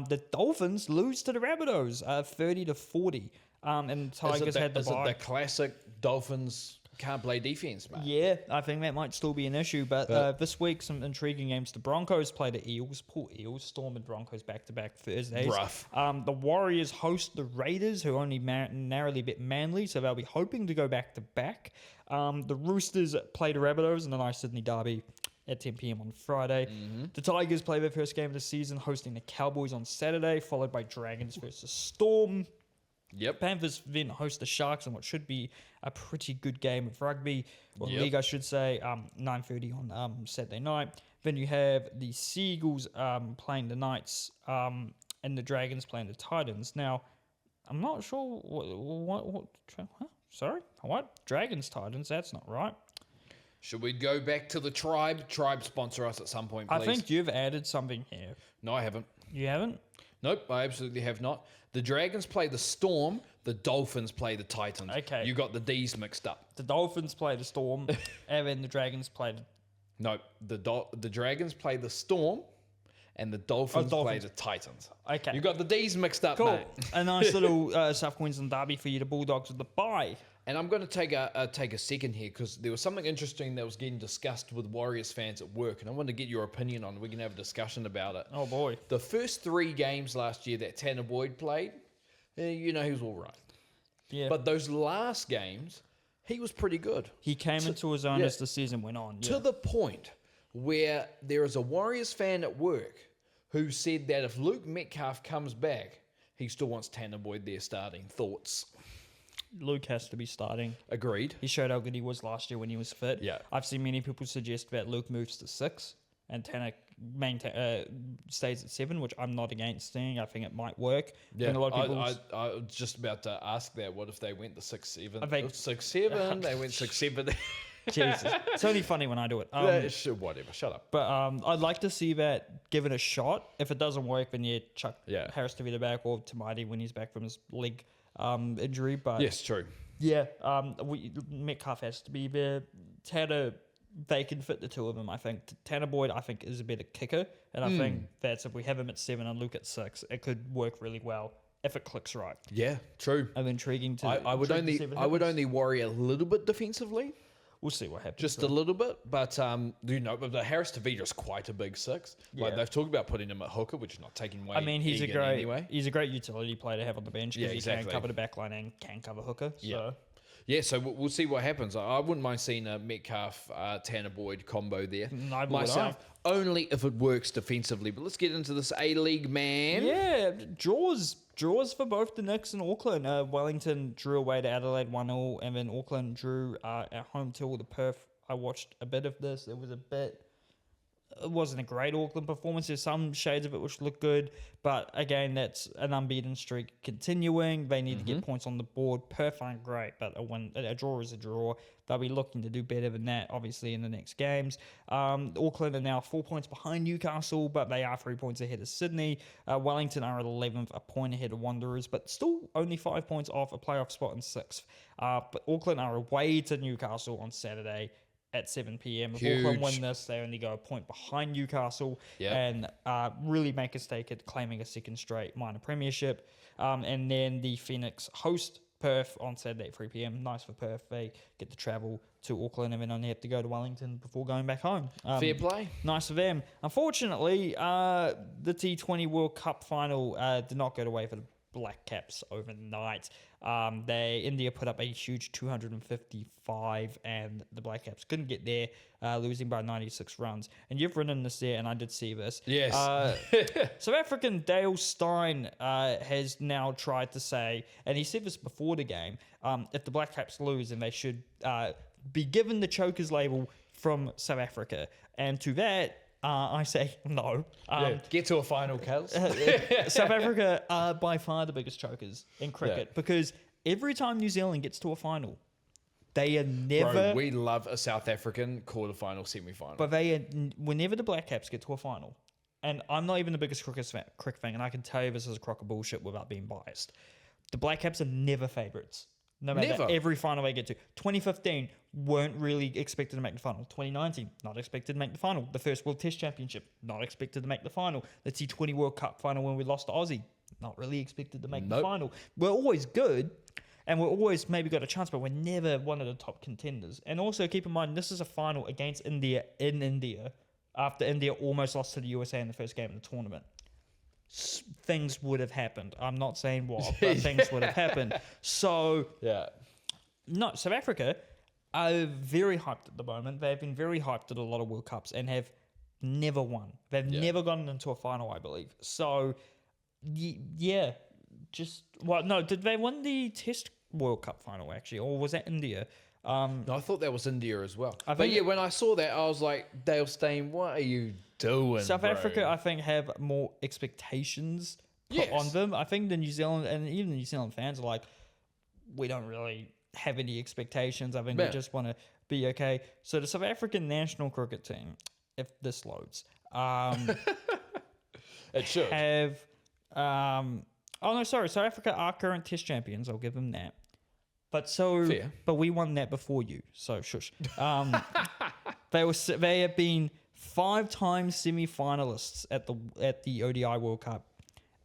The Dolphins lose to the Rabbitohs 30-40. And the Tigers had the bye. Is it the classic Dolphins can't play defense, mate. Yeah, I think that might still be an issue. But this week, some intriguing games. The Broncos play the Eels. Poor Eels. Storm and Broncos back-to-back Thursdays. Rough. The Warriors host the Raiders, who only narrowly beat Manly, so they'll be hoping to go back-to-back. The Roosters play the Rabbitohs in a nice Sydney derby at 10 p.m. on Friday. The Tigers play their first game of the season, hosting the Cowboys on Saturday, followed by Dragons versus Storm. Yep. Panthers then host the Sharks in what should be a pretty good game of rugby, or league, I should say, 9:30 on Saturday night. Then you have the Seagulls playing the Knights and the Dragons playing the Titans. Now, I'm not sure Sorry? What? Dragons, Titans? That's not right. Should we go back to the Tribe? Tribe sponsor us at some point, please. I think you've added something here. No, I haven't. You haven't? Nope, I absolutely have not. The Dragons play the Storm. The Dolphins play the Titans. Okay. You got the D's mixed up. The Dolphins play the Storm, and then the Dragons play the... No, the Dragons play the Storm, and the Dolphins play the Titans. Okay. You got the D's mixed up, Cool. mate. A nice little South Queensland derby for you, the Bulldogs with the bye. And I'm going to take a second here because there was something interesting that was getting discussed with Warriors fans at work, and I want to get your opinion on it. We can have a discussion about it. Oh, boy. The first 3 games last year that Tanner Boyd played, he was all right. Yeah. But those last games, he was pretty good. He came into his own as the season went on. To the point where there is a Warriors fan at work who said that if Luke Metcalf comes back, he still wants Tanner Boyd there starting. Thoughts? Luke has to be starting. Agreed. He showed how good he was last year when he was fit. Yeah. I've seen many people suggest that Luke moves to 6 and Tanner stays at 7, which I'm not against seeing. I think it might work. Yeah, I think a lot of people I was just about to ask that. What if they went to 6-7? I think- 6-7. They went 6-7. Jesus. It's only funny when I do it. Whatever. Shut up. But I'd like to see that given a shot. If it doesn't work, then chuck Harris Tavita back or Tamati when he's back from his leg injury. But Yes, true. yeah, Metcalf has to be there. Tanner, they can fit the two of them, I think. Tanner Boyd, I think, is a better kicker. And I think that's if we have him at 7 and Luke at 6, it could work really well if it clicks right. Yeah, true. I'm intriguing to I would only worry a little bit defensively. We'll see what happens. Just a little bit, but but the Harris Tavita is quite a big 6. Like they've talked about putting him at hooker, which is not taking away. I mean, he's Egan a great utility player to have on the bench because he can cover the back line and can cover hooker. So. Yeah, so we'll see what happens. I wouldn't mind seeing a Metcalf Tanner Boyd combo there myself, only if it works defensively. But let's get into this A-League, man. Yeah, draws for both the Knicks and Auckland. Wellington drew away to Adelaide 1-0, and then Auckland drew at home to the Perth. I watched a bit of this. It wasn't a great Auckland performance. There's some shades of it which look good, but again, that's an unbeaten streak continuing. They need to get points on the board. Perth aren't great, but a draw is a draw. They'll be looking to do better than that, obviously, in the next games. Auckland are now 4 points behind Newcastle, but they are 3 points ahead of Sydney. Wellington are at 11th, a point ahead of Wanderers, but still only 5 points off a playoff spot in 6th. But Auckland are away to Newcastle on Saturday at 7 p.m. If Auckland win this, they only go a point behind Newcastle and really make a stake at claiming a second straight minor premiership. And then the Phoenix host Perth on Saturday at 3 p.m. Nice for Perth. They get to travel to Auckland and then only have to go to Wellington before going back home. Fair play. Nice for them. Unfortunately, the T20 World Cup final did not go away for the Black Caps overnight. India put up a huge 255 and the Black Caps couldn't get there, losing by 96 runs. And you've written this there, and I did see this. Yes. South African Dale Steyn has now tried to say, and he said this before the game, if the Black Caps lose, then they should be given the chokers label from South Africa. And to that, I say no. Get to a final, Kels. South Africa are by far the biggest chokers in cricket because every time New Zealand gets to a final, they are never... Bro, we love a South African quarterfinal, semi-final. But whenever the Black Caps get to a final, and I'm not even the biggest cricket fan, and I can tell you this is a crock of bullshit without being biased, the Black Caps are never favourites. No matter every final they get to. 2015 weren't really expected to make the final. 2019, not expected to make the final. The first World Test Championship, not expected to make the final. The T20 World Cup final when we lost to Aussie, not really expected to make the final. We're always good. And we're always maybe got a chance, but we're never one of the top contenders. And also keep in mind, this is a final against India in India after India almost lost to the USA in the first game of the tournament. Things would have happened. I'm not saying what, but things would have happened. So, no, South Africa are very hyped at the moment. They've been very hyped at a lot of World Cups and have never won. They've never gotten into a final, I believe. So, yeah, did they win the Test World Cup final, actually? Or was that India? No, I thought that was India as well. When I saw that, I was like, Dale Steyn, what are you doing, South Africa, I think, have more expectations put on them. I think the New Zealand, and even the New Zealand fans are like, we don't really have any expectations. I think we just want to be okay. So the South African national cricket team, if this loads, it should have. South Africa are current Test champions. I'll give them that. Fair. But we won that before you. So shush. They have been 5 times semi-finalists at the ODI World Cup,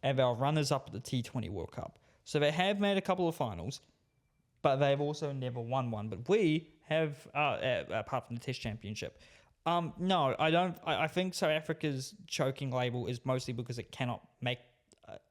and they are runners-up at the T20 World Cup. So they have made a couple of finals, but they've also never won one. But we have, apart from the Test Championship. No, I don't. I think South Africa's choking label is mostly because it cannot make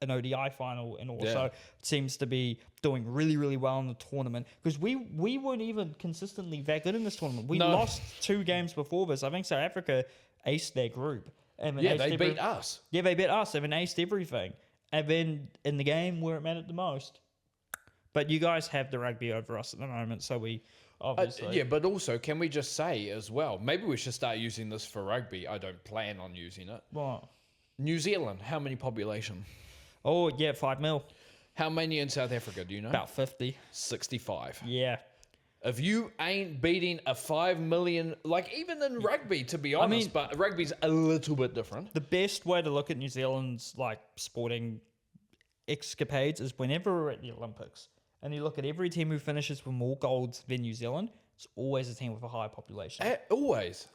an ODI final, and also seems to be doing really, really well in the tournament, because we weren't even consistently that good in this tournament. We lost 2 games before this. I think South Africa aced their group. And they beat us. Yeah, they beat us. They've aced everything. And then in the game where it mattered the most. But you guys have the rugby over us at the moment, so we obviously... but also, can we just say as well, maybe we should start using this for rugby. I don't plan on using it. What? New Zealand, how many population? Oh, yeah, 5 mil. How many in South Africa, do you know? About 50. 65. Yeah. If you ain't beating a 5 million, like even in rugby, to be honest, but rugby's a little bit different. The best way to look at New Zealand's sporting escapades is whenever we're at the Olympics, and you look at every team who finishes with more golds than New Zealand, it's always a team with a higher population. Always.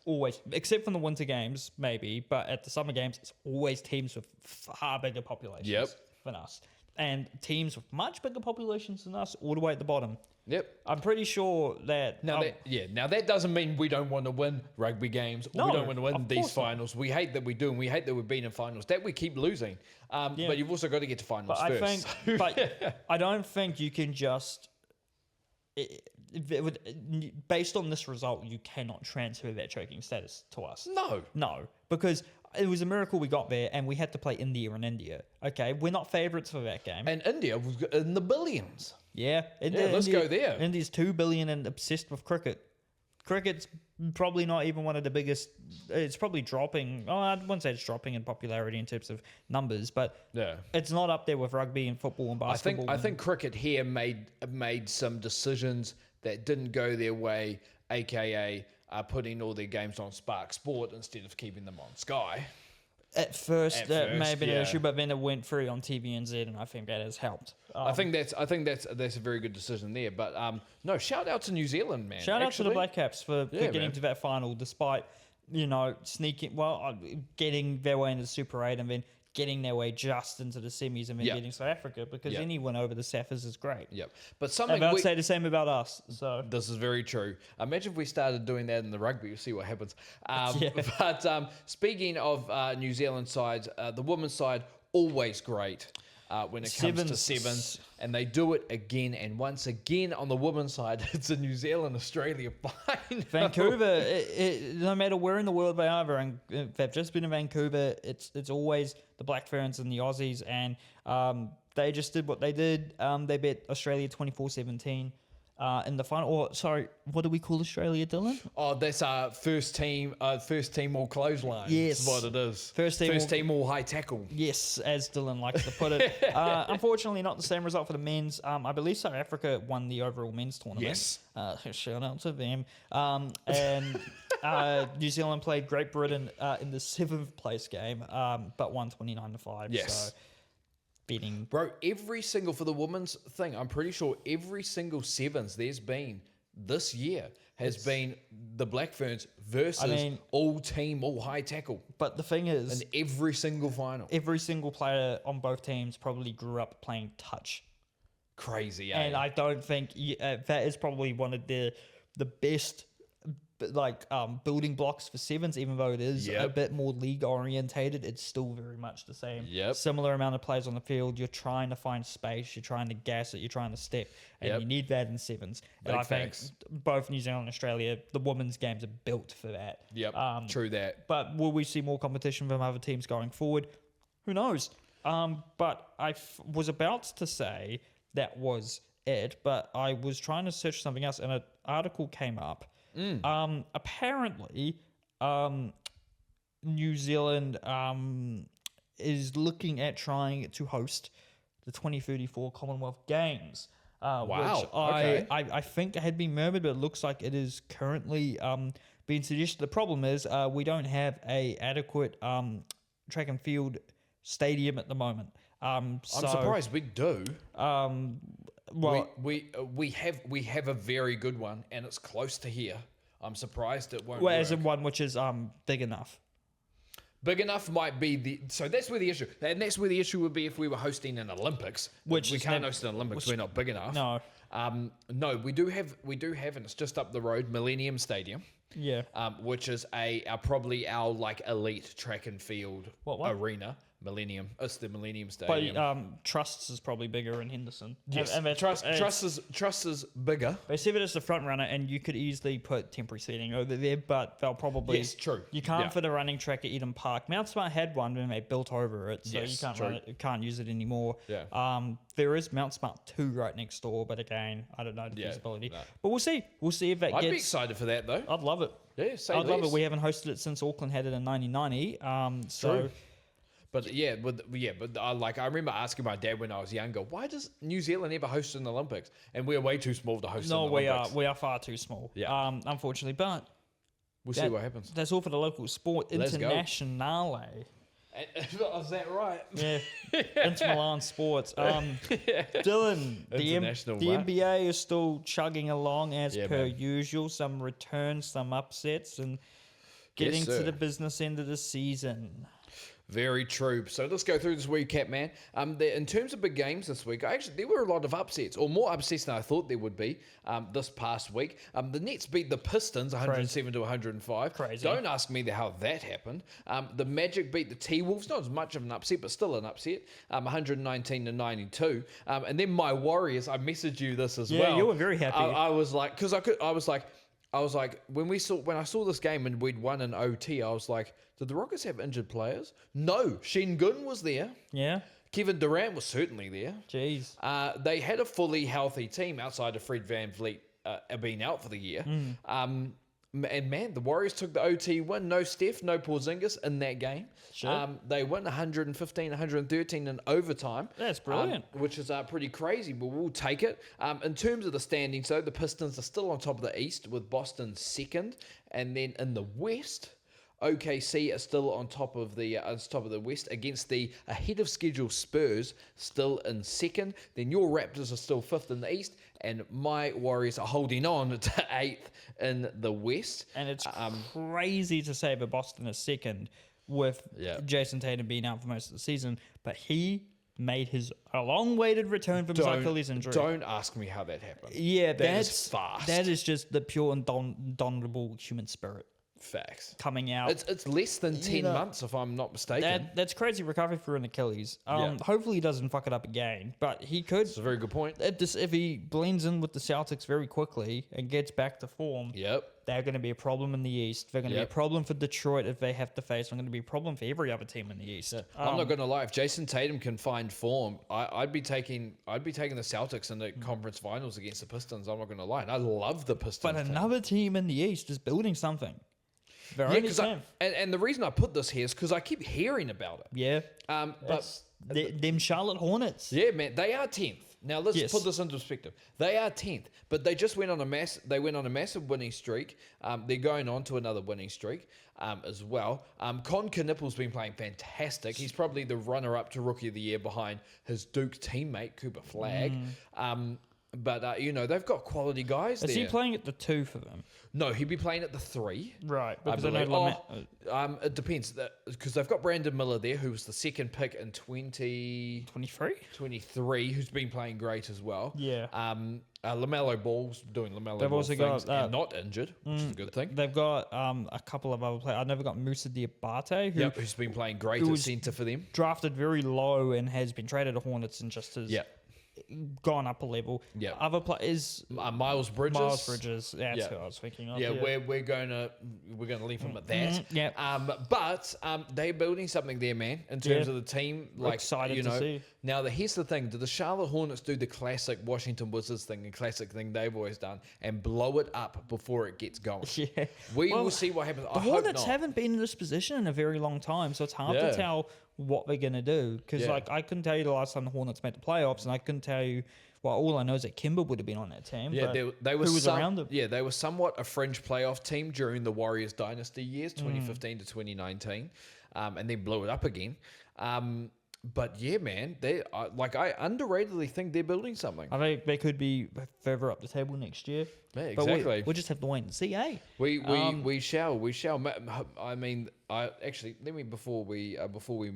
Except from the Winter Games, maybe, but at the Summer Games, it's always teams with far bigger populations than us. And teams with much bigger populations than us all the way at the bottom. Yep. I'm pretty sure that... Now that doesn't mean we don't want to win rugby games, or we don't want to win these finals. We hate that we do, and we hate that we've been in finals, that we keep losing. But you've also got to get to finals first. I don't think you can just... based on this result, you cannot transfer that choking status to us. No, because it was a miracle we got there, and we had to play India in India. Okay, we're not favourites for that game. And India was in the billions. Yeah, let's go there. India's 2 billion and obsessed with cricket. Cricket's probably not even one of the biggest. It's probably dropping. Oh, I wouldn't say it's dropping in popularity in terms of numbers, but it's not up there with rugby and football and basketball. I think cricket here made some decisions that didn't go their way, aka putting all their games on Spark Sport instead of keeping them on Sky. At first, that may have been an issue, but then it went free on TVNZ, and I think that has helped. I think that's a very good decision there. But no, shout out to New Zealand, man. Shout out to the Black Caps for getting to that final, despite getting their way into the Super 8 and then getting their way just into the semis and then getting South Africa, because any win over the Saffers is great. Yep. But something I would say the same about us. So this is very true. Imagine if we started doing that in the rugby. We'll see what happens. But speaking of New Zealand sides, the women's side, always great when it comes to sevens. And they do it again and once again on the women's side. It's a New Zealand-Australia final. Vancouver, no matter where in the world they are, and they've just been in Vancouver, it's always the Black Ferns and the Aussies, and they just did what they did. They beat Australia 24-17 in the final. Or sorry, what do we call Australia, Dylan? Oh, that's our first team all clothesline. Yes, that's what it is. First team all high tackle. Yes, as Dylan likes to put it. Unfortunately, not the same result for the men's. I believe South Africa won the overall men's tournament. Yes. Shout out to them. And New Zealand played Great Britain in the 7th place game, but won 29-5. Yes. So beating. Bro, every single, for the women's thing, I'm pretty sure every single sevens there's been this year has been the Black Ferns versus all team, all high tackle. But the thing is, in every single final, every single player on both teams probably grew up playing touch. Crazy, And I don't think that is probably one of the best building blocks for sevens, even though it is a bit more league orientated. It's still very much the same. Similar amount of players on the field. You're trying to find space. You're trying to gas it. You're trying to step, and you need that in sevens. And I think both New Zealand and Australia, the women's games are built for that. True that. But will we see more competition from other teams going forward? Who knows? But I was about to say that was it, but I was trying to search something else, and an article came up. Apparently, New Zealand is looking at trying to host the 2034 Commonwealth Games. Which I think had been murmured, but it looks like it is currently being suggested. The problem is we don't have a adequate track and field stadium at the moment. I'm surprised we do. Well, we have a very good one, and it's close to here. I'm surprised it won't. Well, work. as in one which is big enough. Big enough might be so that's where the issue, and that's where the issue would be if we were hosting an Olympics. Which we can't host an Olympics. We're not big enough. No. No, we do have, and it's just up the road, Millennium Stadium. Yeah. Which is probably our like elite track and field arena. Millennium. It's the Millennium Stadium. But Trusts is probably bigger in Henderson. Yes. And Trust is bigger. They see it as the front runner, and you could easily put temporary seating over there, but they'll probably... Yes, true. You can't fit a running track at Eden Park. Mount Smart had one when they built over it, so you can't run it, you can't use it anymore. Yeah. There is Mount Smart 2 right next door, but again, I don't know the feasibility. No. But we'll see. We'll see if that I'd be excited for that, though. I'd love it. Yeah, I'd love it. We haven't hosted it since Auckland had it in 1990. True. But I remember asking my dad when I was younger, why does New Zealand ever host an Olympics? And we're way too small to host an Olympics. No, we are far too small. Yeah. Unfortunately, but we'll see what happens. That's all for the local sport. Internationale. Is that right? Yeah. Inter Milan sports. Dylan, the NBA is still chugging along as per usual. Some returns, some upsets, and getting to the business end of the season. Very true. So let's go through this recap, man. In terms of big games this week, there were a lot of upsets, or more upsets than I thought there would be this past week. The Nets beat the Pistons 107 to 105. Crazy. Don't ask me how that happened. The Magic beat the T-Wolves. Not as much of an upset, but still an upset. 119 to 92. And then my Warriors, I messaged you this as well. Yeah, you were very happy. I was like, because I was like, when I saw this game and we'd won in OT, I was like, did the Rockets have injured players? No. Shengun was there. Yeah. Kevin Durant was certainly there. Jeez. They had a fully healthy team outside of Fred VanVleet being out for the year. And man, the Warriors took the OT win. No Steph, no Porzingis in that game. Sure. They won 115, 113 in overtime. That's brilliant. Which is pretty crazy, but we'll take it. In terms of the standings, though, the Pistons are still on top of the East with Boston second. And then in the West, OKC are still on top of the West against the ahead of schedule Spurs, still in second. Then your Raptors are still fifth in the East, and my Warriors are holding on to eighth in the West. And it's crazy to say that Boston is second with Jason Tatum being out for most of the season, but he made his long-awaited return from his Achilles injury. Don't ask me how that happened. Yeah, that's fast. That is just the pure and dominable human spirit. Facts. Coming out. It's less than 10 months, if I'm not mistaken. That's crazy recovery for an Achilles. Hopefully he doesn't fuck it up again, but he could. That's a very good point. If he blends in with the Celtics very quickly and gets back to form, they're going to be a problem in the East. They're going to be a problem for Detroit if they have to face. They're going to be a problem for every other team in the East. Yeah. I'm not going to lie. If Jason Tatum can find form, I'd be taking the Celtics in the conference finals against the Pistons. I'm not going to lie. And I love the Pistons. But another team in the East is building something. And the reason I put this here is because I keep hearing about it. Yeah. But them Charlotte Hornets. Yeah, man, they are 10th. Now let's put this into perspective. They are 10th, but they just went on a massive winning streak. They're going on to another winning streak as well. Con Knippel's been playing fantastic. He's probably the runner-up to Rookie of the Year behind his Duke teammate Cooper Flagg. But you know, they've got quality guys Is there. he playing at the 2 for them? No, he'd be playing at the 3. Right. I Because I believe. know It depends. Because they've got Brandon Miller there, who was the second pick in 2023, 23? who's been playing great as well. Yeah. LaMelo Ball's doing LaMelo They've Ball also things got, and not injured, which is a good thing. They've got a couple of other players. I've never got Musa Diabate, who Who's been playing great at was centre for them. drafted very low and has been traded to Hornets and just has gone up a level. Yeah. Other players, Miles Bridges. that's who I was thinking of. Yeah, we're gonna leave him at that. Yeah. But they're building something there, man. In terms of the team, like Excited you to know. see. Now, here's the thing: do the Charlotte Hornets do the classic Washington Wizards thing, the classic thing they've always done, and blow it up before it gets going? Yeah. We will see what happens. The Hornets haven't been in this position in a very long time, so it's hard to tell what they're going to do. Because I couldn't tell you the last time the Hornets made the playoffs, and I couldn't tell you. Well, all I know is that Kimber would have been on that team. Yeah, they were who was around them? Yeah, they were somewhat a fringe playoff team during the Warriors dynasty years, 2015 to 2019, and then blew it up again. But yeah, man, I underratedly think they're building something. I think they could be further up the table next year. Yeah, exactly. We'll just have to wait and see, eh? We shall. I mean, let me before we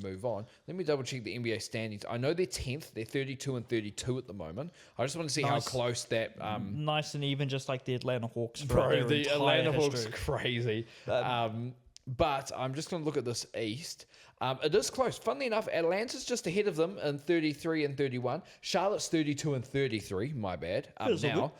move on, let me double check the NBA standings. I know they're 10th. They're 32-32 at the moment. I just want to see how close that. Nice and even, just like the Atlanta Hawks. Bro, the Atlanta Hawks crazy. But I'm just going to look at this East. It is close. Funnily enough, Atlanta's just ahead of them in 33-31. Charlotte's 32-33. My bad. Now.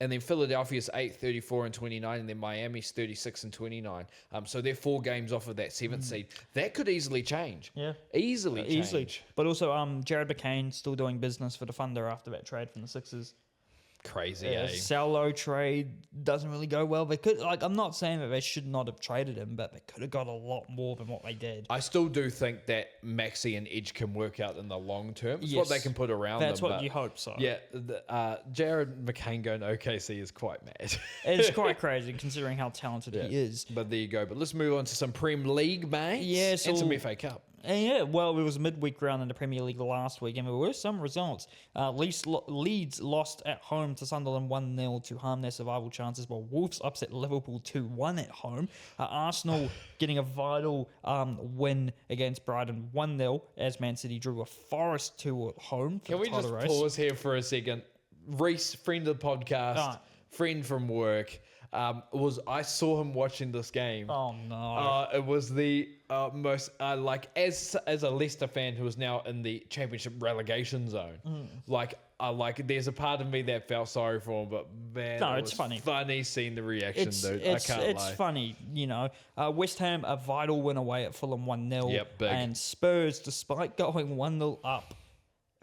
And then Philadelphia's 8th, 34-29, and then Miami's 36-29. So they're 4 games off of that 7th seed. That could easily change. Yeah, easily change. But also, Jared McCain still doing business for the Thunder after that trade from the Sixers. Crazy, eh? Salo trade doesn't really go well. They could, I'm not saying that they should not have traded him, but they could have got a lot more than what they did. I still do think that Maxey and Edge can work out in the long term. It's what they can put around That's them. That's what you hope so. Yeah, Jared McCain going to OKC is quite mad. It's quite crazy considering how talented he is. But there you go. But let's move on to some Prem League, mate. Yeah, so, and some FA Cup. Yeah, well, it was a midweek round in the Premier League last week, and there were some results. Leeds lost at home to Sunderland 1-0 to harm their survival chances, while Wolves upset Liverpool 2-1 at home. Arsenal getting a vital win against Brighton 1-0 as Man City drew a Forest 2 at home. Can we just pause here for a second? Reese, friend of the podcast, friend from work. I saw him watching this game. Oh no! It was the most as a Leicester fan who is now in the Championship relegation zone. There's a part of me that felt sorry for him, but man, it's funny. Funny seeing the reaction, dude. I can't lie. It's funny, you know. West Ham a vital win away at Fulham 1-0. Yep, big. And Spurs, despite going 1-0 up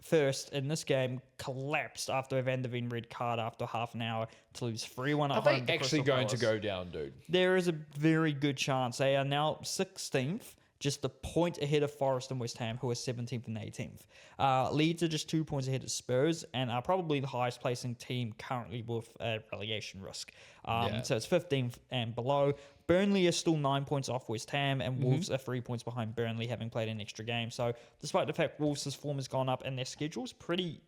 first in this game, collapsed after a Van der Ven red card after half an hour to lose 3-1 at home. Are they actually going to go down, dude? There is a very good chance. They are now 16th, just a point ahead of Forest and West Ham, who are 17th and 18th. Leeds are just 2 points ahead of Spurs and are probably the highest placing team currently with relegation risk. So it's 15th and below. Burnley is still 9 points off West Ham, and Wolves are 3 points behind Burnley, having played an extra game. So despite the fact Wolves' form has gone up and their schedule's pretty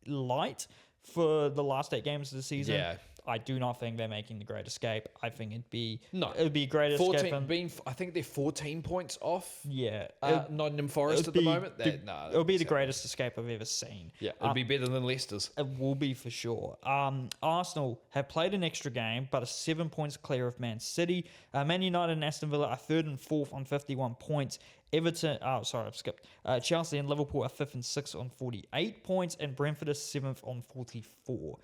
light for the last 8 games of the season, I do not think they're making the Great Escape. I think it would be a Great Escape. I think they're 14 points off. Yeah, Nottingham Forest at the moment. It'll be the greatest escape I've ever seen. Yeah, it'll be better than Leicester's. It will be for sure. Arsenal have played an extra game, but are 7 points clear of Man City. Man United and Aston Villa are 3rd and 4th on 51 points. Everton, I've skipped. Chelsea and Liverpool are 5th and 6th on 48 points, and Brentford is 7th on 44.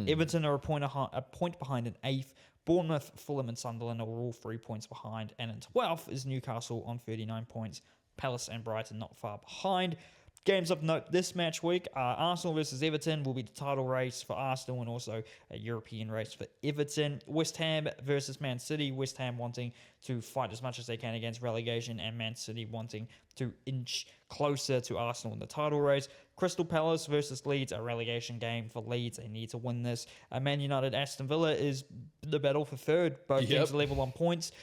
Everton are a point behind in 8th. Bournemouth, Fulham, and Sunderland are all 3 points behind, and in 12th is Newcastle on 39 points. Palace and Brighton not far behind. Games of note this match week, Arsenal versus Everton will be the title race for Arsenal and also a European race for Everton. West Ham versus Man City, West Ham wanting to fight as much as they can against relegation and Man City wanting to inch closer to Arsenal in the title race. Crystal Palace versus Leeds, a relegation game for Leeds. They need to win this. Man United, Aston Villa is the battle for third. Both teams are level on points.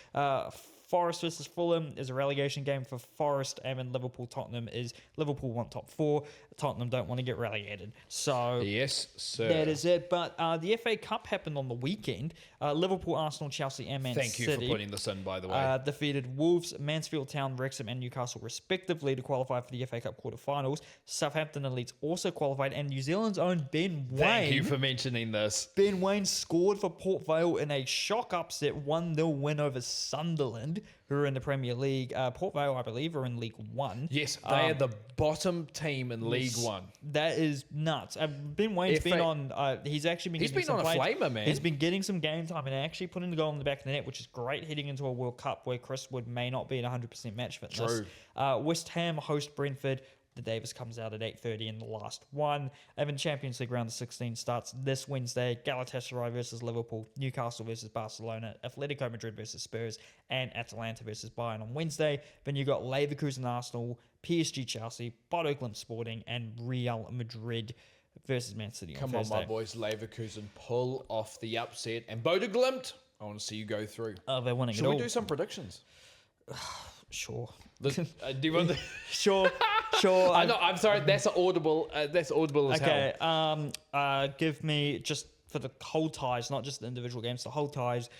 Forest versus Fulham is a relegation game for Forest, and then Liverpool-Tottenham is Liverpool want top 4. Tottenham don't want to get relegated. So Yes, sir. that is it. But the FA Cup happened on the weekend. Liverpool, Arsenal, Chelsea, and Man City. Thank you for putting this in, by the way. Defeated Wolves, Mansfield Town, Wrexham, and Newcastle respectively to qualify for the FA Cup quarterfinals. Southampton and Leeds also qualified, and New Zealand's own Ben Waine. Thank you for mentioning this. Ben Waine scored for Port Vale in a shock upset 1-0 win over Sunderland, who are in the Premier League. Port Vale, I believe, are in League One. Yes, they are the bottom team in League One. That is nuts. Ben Waine's been on. He's actually been. He's been on a flamer, man. He's been getting some game time and actually putting the goal in the back of the net, which is great heading into a World Cup where Chris Wood may not be at 100% match fitness. True. West Ham host Brentford. The Davis comes out at 8:30 in the last one. And then Champions League round of 16 starts this Wednesday. Galatasaray versus Liverpool, Newcastle versus Barcelona, Atletico Madrid versus Spurs, and Atalanta versus Bayern on Wednesday. Then you got Leverkusen Arsenal, PSG Chelsea, Bodo Glimt Sporting, and Real Madrid versus Man City on Thursday. Come on, my boys, Leverkusen, pull off the upset. And Bodo Glimt, I want to see you go through. Oh, they're winning Should it all. we do some predictions? Sure. Do you want the... Sure. I know. I'm sorry. That's audible. That's audible as hell. Okay. Give me, just for the whole ties, not just the individual games, the whole ties.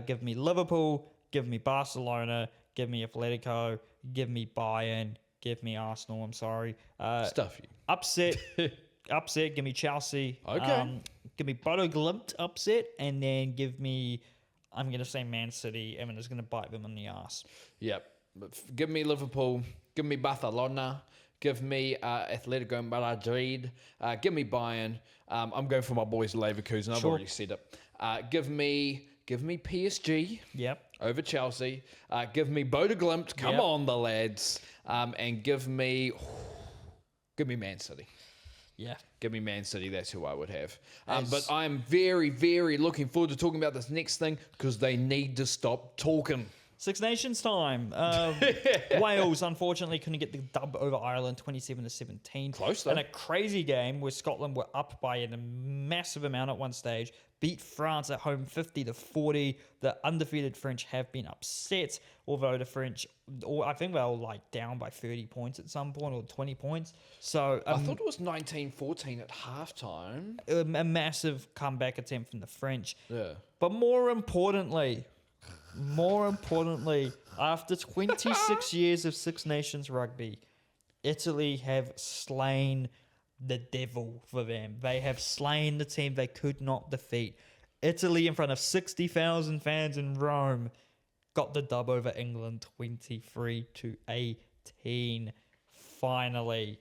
Give me Liverpool. Give me Barcelona. Give me Atletico. Give me Bayern. Give me Arsenal. I'm sorry. Stuff you. Upset. Upset. Give me Chelsea. Okay. Give me Bodo Glimt upset, and then give me. I'm going to say Man City, and it's going to bite them in the ass. Yep. Give me Liverpool. Give me Barcelona. Give me Atletico Madrid. Give me Bayern. I'm going for my boys Leverkusen. I've already said it. Give me PSG. Yep. Over Chelsea. Give me Bodo Glimt. Come on, the lads. And give me Man City. Yeah. Give me Man City. That's who I would have. But I'm very, very looking forward to talking about this next thing because they need to stop talking. Six Nations time. Wales, unfortunately, couldn't get the dub over Ireland 27-17. Close, though. In a crazy game where Scotland were up by a massive amount at one stage, beat France at home 50-40. The undefeated French have been upset, although the French, I think they were like down by 30 points at some point or 20 points. So I thought it was 19-14 at halftime. A massive comeback attempt from the French. Yeah. But more importantly, after 26 years of Six Nations rugby, Italy have slain the devil for them. They have slain the team they could not defeat. Italy, in front of 60,000 fans in Rome, got the dub over England 23-18. Finally,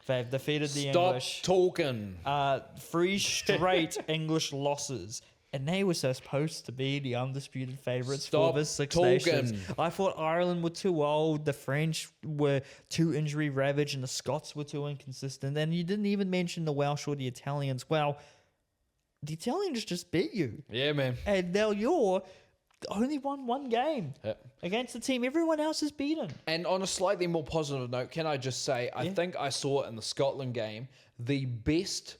they've defeated the English. Stop talking. 3 straight English losses. And they were supposed to be the undisputed favourites for the Six Nations. I thought Ireland were too old, the French were too injury ravaged, and the Scots were too inconsistent. And you didn't even mention the Welsh or the Italians. Well, the Italians just beat you. Yeah, man. And now you're only won one game against the team everyone else has beaten. And on a slightly more positive note, can I just say, I think I saw in the Scotland game the best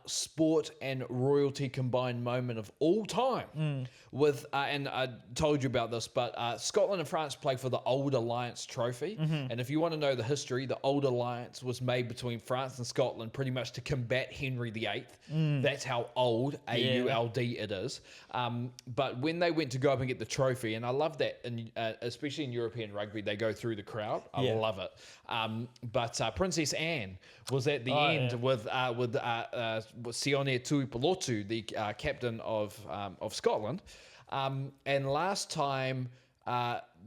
sport and royalty combined moment of all time with and I told you about this, but Scotland and France play for the Old Alliance trophy, and if you want to know the history, the Old Alliance was made between France and Scotland pretty much to combat Henry VIII. That's how old AULD it is. But when they went to go up and get the trophy, and I love that, and especially in European rugby, they go through the crowd. I love it. But Princess Anne was at the end with Sione Tuipulotu, the captain of Scotland. And last time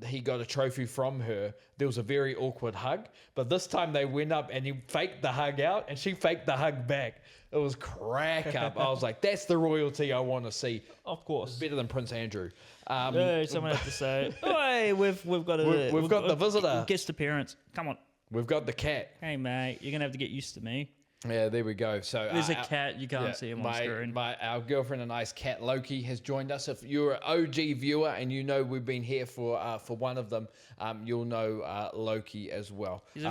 he got a trophy from her, there was a very awkward hug. But this time they went up and he faked the hug out and she faked the hug back. It was crack up. I was like, that's the royalty I want to see. Of course. It's better than Prince Andrew. Someone has to say, hey, we've got the visitor. Guest appearance. Come on. We've got the cat. Hey, mate, you're going to have to get used to me. Yeah, there we go. So There's a cat. You can't see him on screen. Our girlfriend and I's cat Loki has joined us. If you're an OG viewer and you know we've been here for one of them, you'll know Loki as well. He's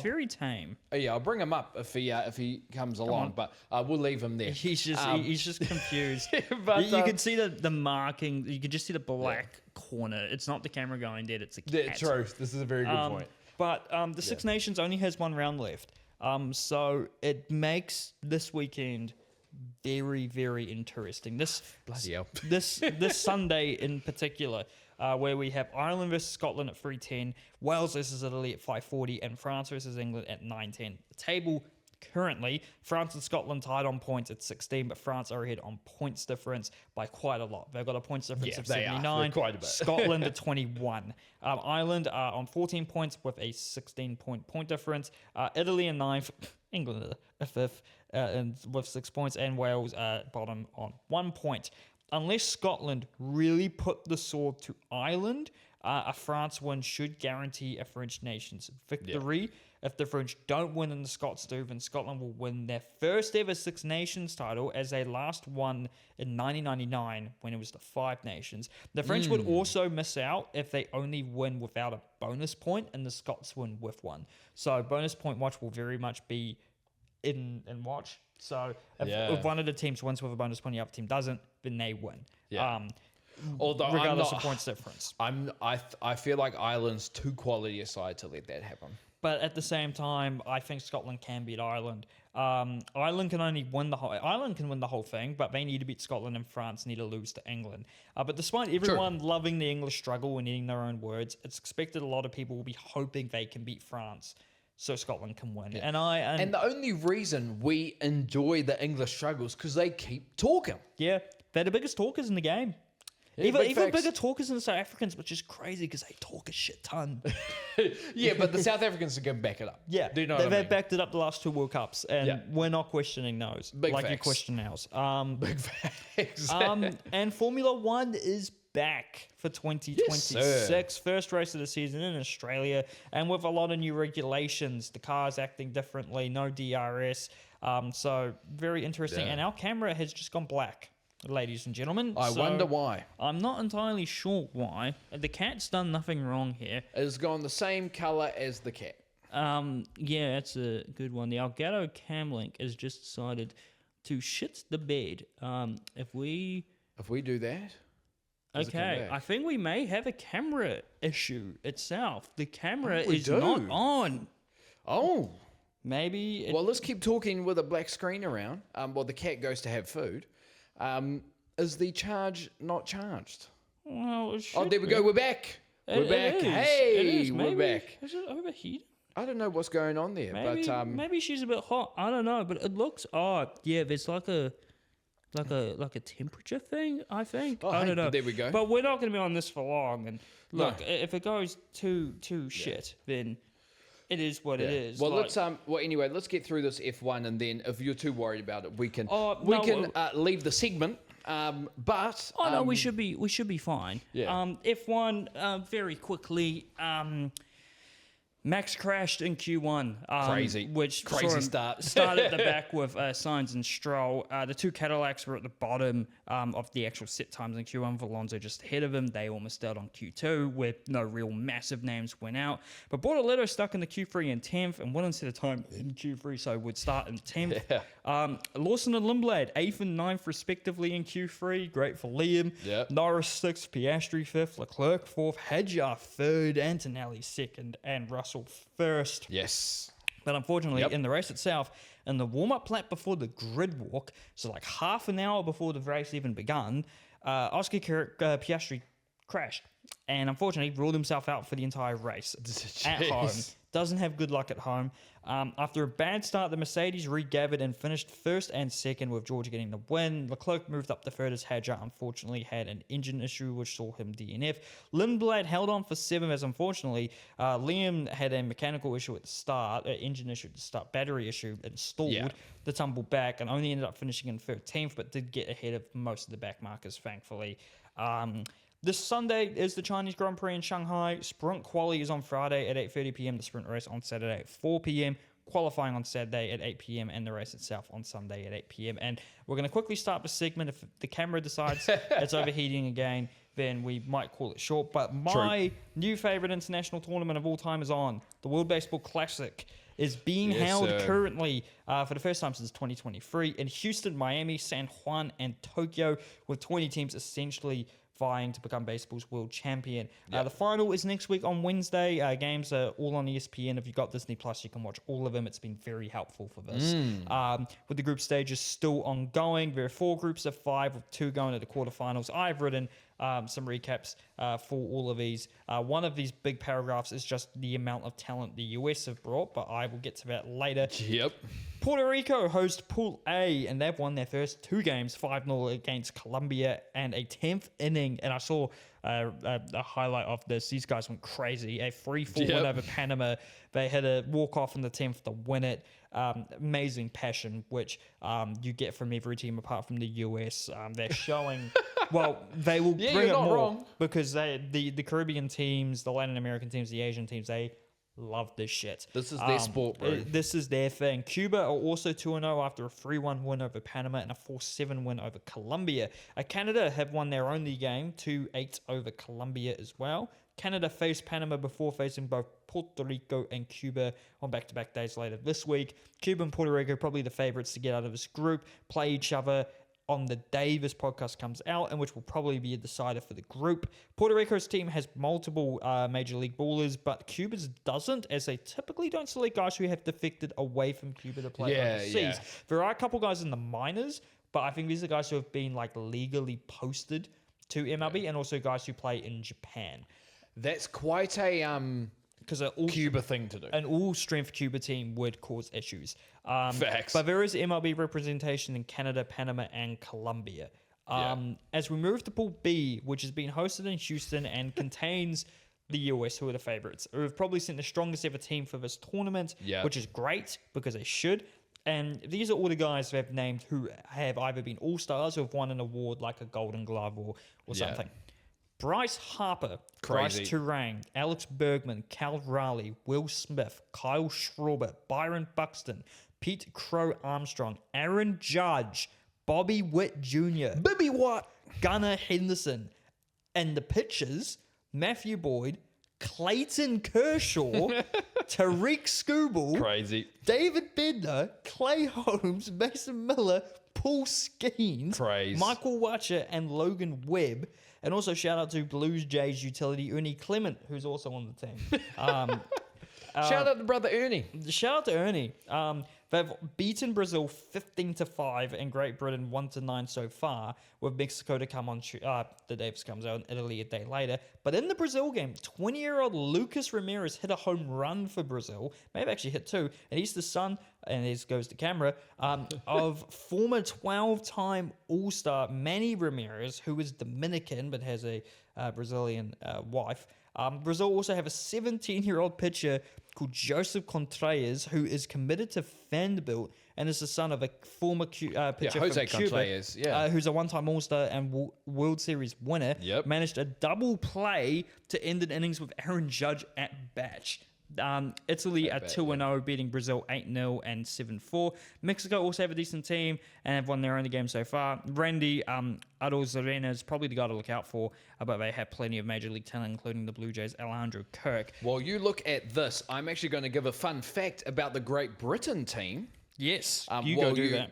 very tame. Yeah, I'll bring him up if he comes along, but we'll leave him there. He's just confused. But, you can see the marking. You can just see the black corner. It's not the camera going dead. It's a cat. True. This is a very good point. But the Six Nations only has one round left. So it makes this weekend very, very interesting. Bloody hell. This Sunday in particular, where we have Ireland versus Scotland at 3:10, Wales versus Italy at 5:40, and France versus England at 9:10. The table currently, France and Scotland tied on points at 16, but France are ahead on points difference by quite a lot. They've got a points difference of 79. Quite a bit. Scotland at 21. Ireland are on 14 points with a 16-point difference. Italy in 9th, England a 5th and with 6 points, and Wales bottom on 1 point. Unless Scotland really put the sword to Ireland, a France win should guarantee a French nation's victory. Yeah. If the French don't win and the Scots do, then Scotland will win their first ever Six Nations title, as they last won in 1999 when it was the Five Nations. The French would also miss out if they only win without a bonus point and the Scots win with one. So bonus point watch will very much be in watch. So if one of the teams wins with a bonus point, the other team doesn't, then they win. Yeah. Although regardless of points difference. I feel like Ireland's too quality a side to let that happen. But at the same time, I think Scotland can beat Ireland. Ireland can win the whole thing, but they need to beat Scotland, and France need to lose to England. But despite everyone loving the English struggle and eating their own words, it's expected a lot of people will be hoping they can beat France so Scotland can win. Yeah. And the only reason we enjoy the English struggles because they keep talking. Yeah, they're the biggest talkers in the game. Yeah, even bigger talkers than the South Africans, which is crazy because they talk a shit ton. Yeah, but the South Africans are going to back it up. Yeah, do you know they've backed it up the last 2 World Cups, and we're not questioning those. Big like facts. You question ours. Big facts. And Formula One is back for 2026. Yes, first race of the season in Australia, and with a lot of new regulations, the cars acting differently, no DRS. So very interesting. And our camera has just gone black, ladies and gentlemen. I wonder why. I'm not entirely sure why. The cat's done nothing wrong here. It's gone the same color as the cat. Yeah, that's a good one. The Elgato Camlink has just decided to shit the bed. If we do that. Okay, I think we may have a camera issue itself. The camera is not on. Oh. Maybe. Well, let's keep talking with a black screen around while the cat goes to have food. Is the charge not charged? Well, it should Oh, there we go. We're back. We're back. Hey, we're back. Is it overheating? I don't know what's going on there, but maybe she's a bit hot. I don't know, but it looks odd. Yeah, there's like a temperature thing, I think. Oh, I don't know. There we go. But we're not going to be on this for long. And look, if it goes too shit, then it is what it is. Well, anyway, let's get through this F1, and then if you're too worried about it, we can leave the segment. No, we should be fine. Yeah. F1 very quickly. Max crashed in Q1. Crazy start. Started at the back with Sainz and Stroll. The 2 Cadillacs were at the bottom of the actual set times in Q1. Alonso just ahead of him. They all missed out on Q2, where no real massive names went out. But Bortoletto stuck in the Q3 in 10th, and wouldn't set a time in Q3, so would start in 10th. Yeah. Lawson and Lindblad, 8th and 9th respectively in Q3. Great for Liam. Yep. Norris 6th, Piastri 5th, Leclerc 4th, Hadjar 3rd, Antonelli 2nd, and Russell 1st. Yes. But unfortunately, in the race itself, in the warm-up lap before the grid walk, so like half an hour before the race even begun, Oscar Piastri crashed and unfortunately ruled himself out for the entire race at home. Doesn't have good luck at home. After a bad start, the Mercedes regathered and finished 1st and 2nd, with Georgia getting the win. Leclerc moved up to 3rd as Hadjar unfortunately had an engine issue, which saw him DNF. Lindblad held on for 7th, as unfortunately Liam had a mechanical issue at the start, engine issue at the start, battery issue installed, the tumble back, and only ended up finishing in 13th, but did get ahead of most of the back markers, thankfully. This Sunday is the Chinese Grand Prix in Shanghai. Sprint quali is on Friday at 8:30 p.m. The sprint race on Saturday at 4 p.m. qualifying on Saturday at 8 p.m. and the race itself on Sunday at 8 p.m. And we're going to quickly start the segment. If the camera decides it's overheating again, then we might call it short. But my new favorite international tournament of all time is on. The World Baseball Classic is being held currently for the first time since 2023 in Houston, Miami, San Juan, and Tokyo, with 20 teams essentially vying to become baseball's world champion. The final is next week on Wednesday. Games are all on ESPN. If you've got Disney Plus, you can watch all of them. It's been very helpful for this. With the group stages still ongoing, there are 4 groups of 5, with 2 going to the quarterfinals. I've written some recaps for all of these. One of these big paragraphs is just the amount of talent the US have brought, but I will get to that later. Puerto Rico host Pool A, and they've won their first 2 games, 5-0 against Colombia, and a 10th inning. And I saw a highlight of this. These guys went crazy. A 3-4 win over Panama. They had a walk-off in the 10th to win it. Amazing passion, which you get from every team apart from the US. They're showing... Well, they will bring it more because the Caribbean teams, the Latin American teams, the Asian teams, they love this shit. This is their sport, bro. This is their thing. Cuba are also 2-0 after a 3-1 win over Panama and a 4-7 win over Colombia. Canada have won their only game, 2-8 over Colombia as well. Canada faced Panama before facing both Puerto Rico and Cuba on back-to-back days later this week. Cuba and Puerto Rico probably the favourites to get out of this group, play each other on the day this podcast comes out, and which will probably be a decider for the group. Puerto Rico's team has multiple major league ballers, but Cuba's doesn't, as they typically don't select guys who have defected away from Cuba to play overseas. There are a couple guys in the minors, but I think these are guys who have been like legally posted to MLB, and also guys who play in Japan. That's quite a because Cuba thing to do. An all-strength Cuba team would cause issues. Facts. But there is MLB representation in Canada, Panama, and Colombia. As we move to Pool B, which has been hosted in Houston and contains the US, who are the favorites, who have probably sent the strongest ever team for this tournament, which is great because they should. And these are all the guys who have named who have either been all-stars or have won an award like a Golden Glove or something. Bryce Harper, Bryce Turang, Alex Bergman, Cal Raleigh, Will Smith, Kyle Schwarber, Byron Buxton, Pete Crow Armstrong, Aaron Judge, Bobby Witt Jr., Bobby Watt, Gunnar Henderson, and the pitchers, Matthew Boyd, Clayton Kershaw, Tariq Skubal, David Bednar, Clay Holmes, Mason Miller, Paul Skeens, Michael Watcher, and Logan Webb. And also shout out to Blues Jays utility Ernie Clement, who's also on the team. Shout out to brother Ernie. Shout out to Ernie. They've beaten Brazil 15-5 and Great Britain 1-9 so far, with Mexico to come on the day this comes out, and Italy a day later. But in the Brazil game, 20-year-old Lucas Ramirez hit a home run for Brazil. Maybe actually hit 2. And he's the son, and this goes to camera, of former 12-time All-Star Manny Ramirez, who is Dominican but has a Brazilian wife. Brazil also have a 17-year-old pitcher called Joseph Contreras, who is committed to Vanderbilt and is the son of a former pitcher Jose from Cuba, Contreras, who's a one-time All-Star and World Series winner. Managed a double play to end an innings with Aaron Judge at bat. Italy are 2-0, beating Brazil 8-0 and 7-4. Mexico also have a decent team and have won their only game so far. Randy Arozarena is probably the guy to look out for, but they have plenty of major league talent, including the Blue Jays' Alejandro Kirk. While you look at this, I'm actually going to give a fun fact about the Great Britain team. Yes,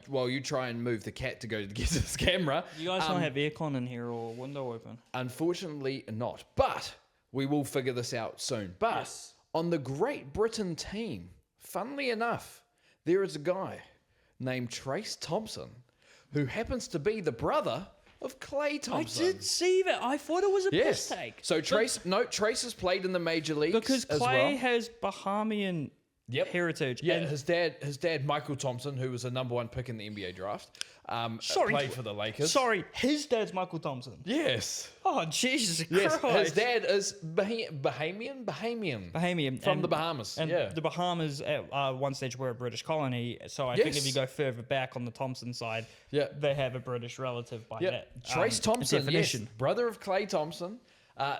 While you try and move the cat to go to get to this camera. You guys don't have aircon in here or window open? Unfortunately not, but we will figure this out soon. But... Yes. On the Great Britain team, funnily enough, there is a guy named Trace Thompson who happens to be the brother of Clay Thompson. I did see that. I thought it was a piss take. So Trace has played in the major leagues because Clay has Bahamian heritage. Yeah, his dad, Michael Thompson, who was a number 1 pick in the NBA draft, played for the Lakers. Sorry, his dad's Michael Thompson. Yes. Oh, Jesus Christ. His dad is Bahamian from the Bahamas. And the Bahamas at one stage were a British colony, so I think if you go further back on the Thompson side, they have a British relative by that Trace Thompson, definition. brother of Clay Thompson.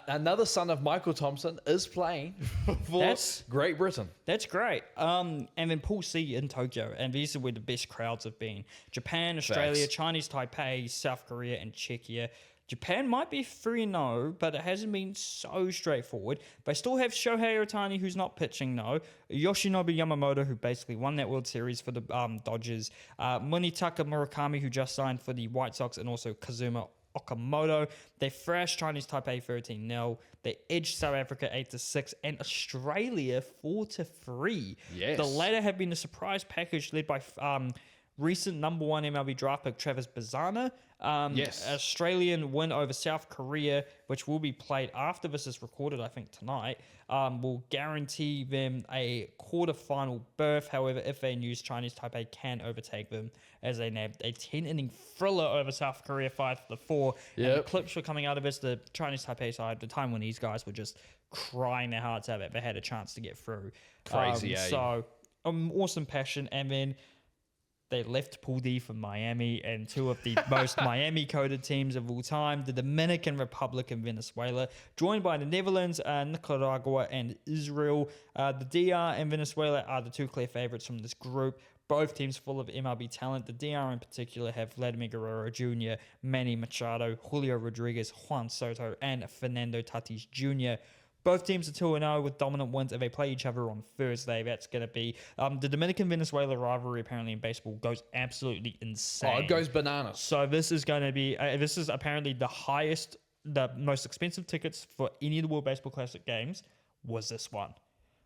Another son of Michael Thompson is playing for Great Britain. That's great. And then Pool C in Tokyo, and these are where the best crowds have been. Japan, Australia, Chinese Taipei, South Korea, and Czechia. Japan might be 3-0, but it hasn't been so straightforward. They still have Shohei Ohtani, who's not pitching, though. Yoshinobu Yamamoto, who basically won that World Series for the Dodgers. Munetaka Murakami, who just signed for the White Sox, and also Kazuma Okamoto. They thrashed Chinese Taipei 13-0. They edged South Africa 8-6 and Australia 4-3. Yes. The latter have been a surprise package led by recent number 1 MLB draft pick Travis Bazana. Australian win over South Korea, which will be played after this is recorded, I think tonight, will guarantee them a quarterfinal berth. However, if they lose, Chinese Taipei can overtake them as they nabbed a 10-inning thriller over South Korea 5-4. And the clips were coming out of this. The Chinese Taipei side, the Taiwanese guys were just crying their hearts out that they had a chance to get through. Crazy, So, awesome passion. And then they left Pool D for Miami and 2 of the most Miami-coded teams of all time, the Dominican Republic and Venezuela, joined by the Netherlands, Nicaragua, and Israel. The DR and Venezuela are the 2 clear favorites from this group. Both teams full of MLB talent. The DR in particular have Vladimir Guerrero Jr., Manny Machado, Julio Rodriguez, Juan Soto, and Fernando Tatis Jr. Both teams are 2-0 with dominant wins, and they play each other on Thursday. That's going to be... the Dominican-Venezuela rivalry, apparently, in baseball goes absolutely insane. Oh, it goes bananas. So this is going to be... this is apparently the most expensive tickets for any of the World Baseball Classic games was this one.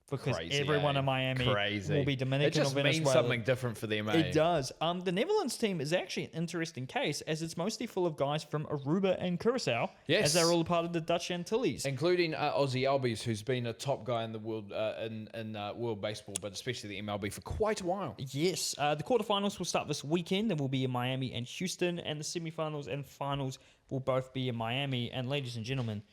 Because everyone in Miami will be Dominican or Venezuela. It just means something different for them, It does. The Netherlands team is actually an interesting case, as it's mostly full of guys from Aruba and Curacao, as they're all a part of the Dutch Antilles. Including Ozzy Albies, who's been a top guy in the world in world baseball, but especially the MLB for quite a while. Yes. The quarterfinals will start this weekend and will be in Miami and Houston, and the semifinals and finals will both be in Miami. And ladies and gentlemen,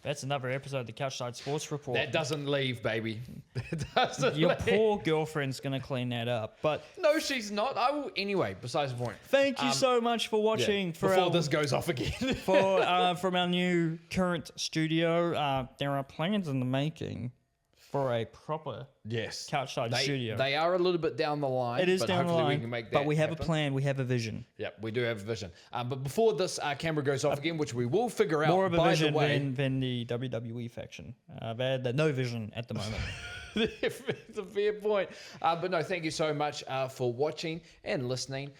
that's another episode of the CouchSide Sports Report. That doesn't leave, baby. It doesn't Your leave. poor girlfriend's going to clean that up. But no, she's not. I will anyway. Besides the point. Thank you so much for watching. Before this goes off again. From our new current studio, there are plans in the making for a proper CouchSide studio. They are a little bit down the line. It is but down the hopefully line, we can make that but we have happen. a plan. We have a vision. Yep, we do have a vision. But before this camera goes off again, which we will figure out, More of a by vision the way, than the WWE faction. They had no vision at the moment. It's a fair point. But no, thank you so much for watching and listening,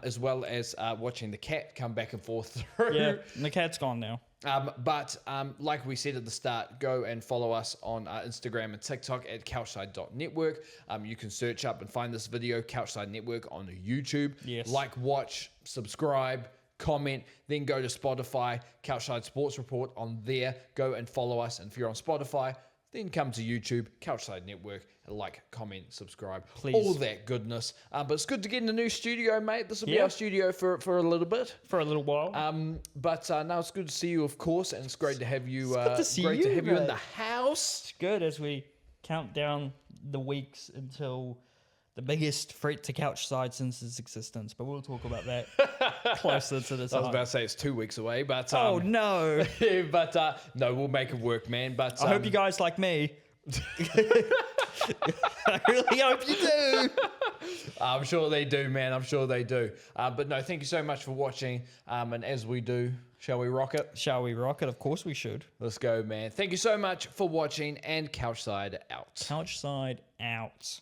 as well as watching the cat come back and forth through. Yeah, and the cat's gone now. But like we said at the start, go and follow us on Instagram and TikTok at CouchSide.network. You can search up and find this video, CouchSide Network, on YouTube. Yes. Like, watch, subscribe, comment, then go to Spotify, CouchSide Sports Report on there. Go and follow us. And if you're on Spotify, then come to YouTube, CouchSide Network, and like, comment, subscribe, please. All that goodness. But it's good to get in a new studio, mate. This will be our studio for a little bit. For a little while. But no, it's good to see you, of course, and it's great to have you. It's good to see you, to have you in mate. the house. It's good as we count down the weeks until the biggest threat to CouchSide since its existence. But we'll talk about that closer to the time. I was about to say it's 2 weeks away, but oh no! But no, we'll make it work, man. But I hope you guys like me. I really hope you do. I'm sure they do, man. I'm sure they do. But no, thank you so much for watching. And as we do, shall we rock it? Shall we rock it? Of course we should. Let's go, man. Thank you so much for watching, and CouchSide out. CouchSide out.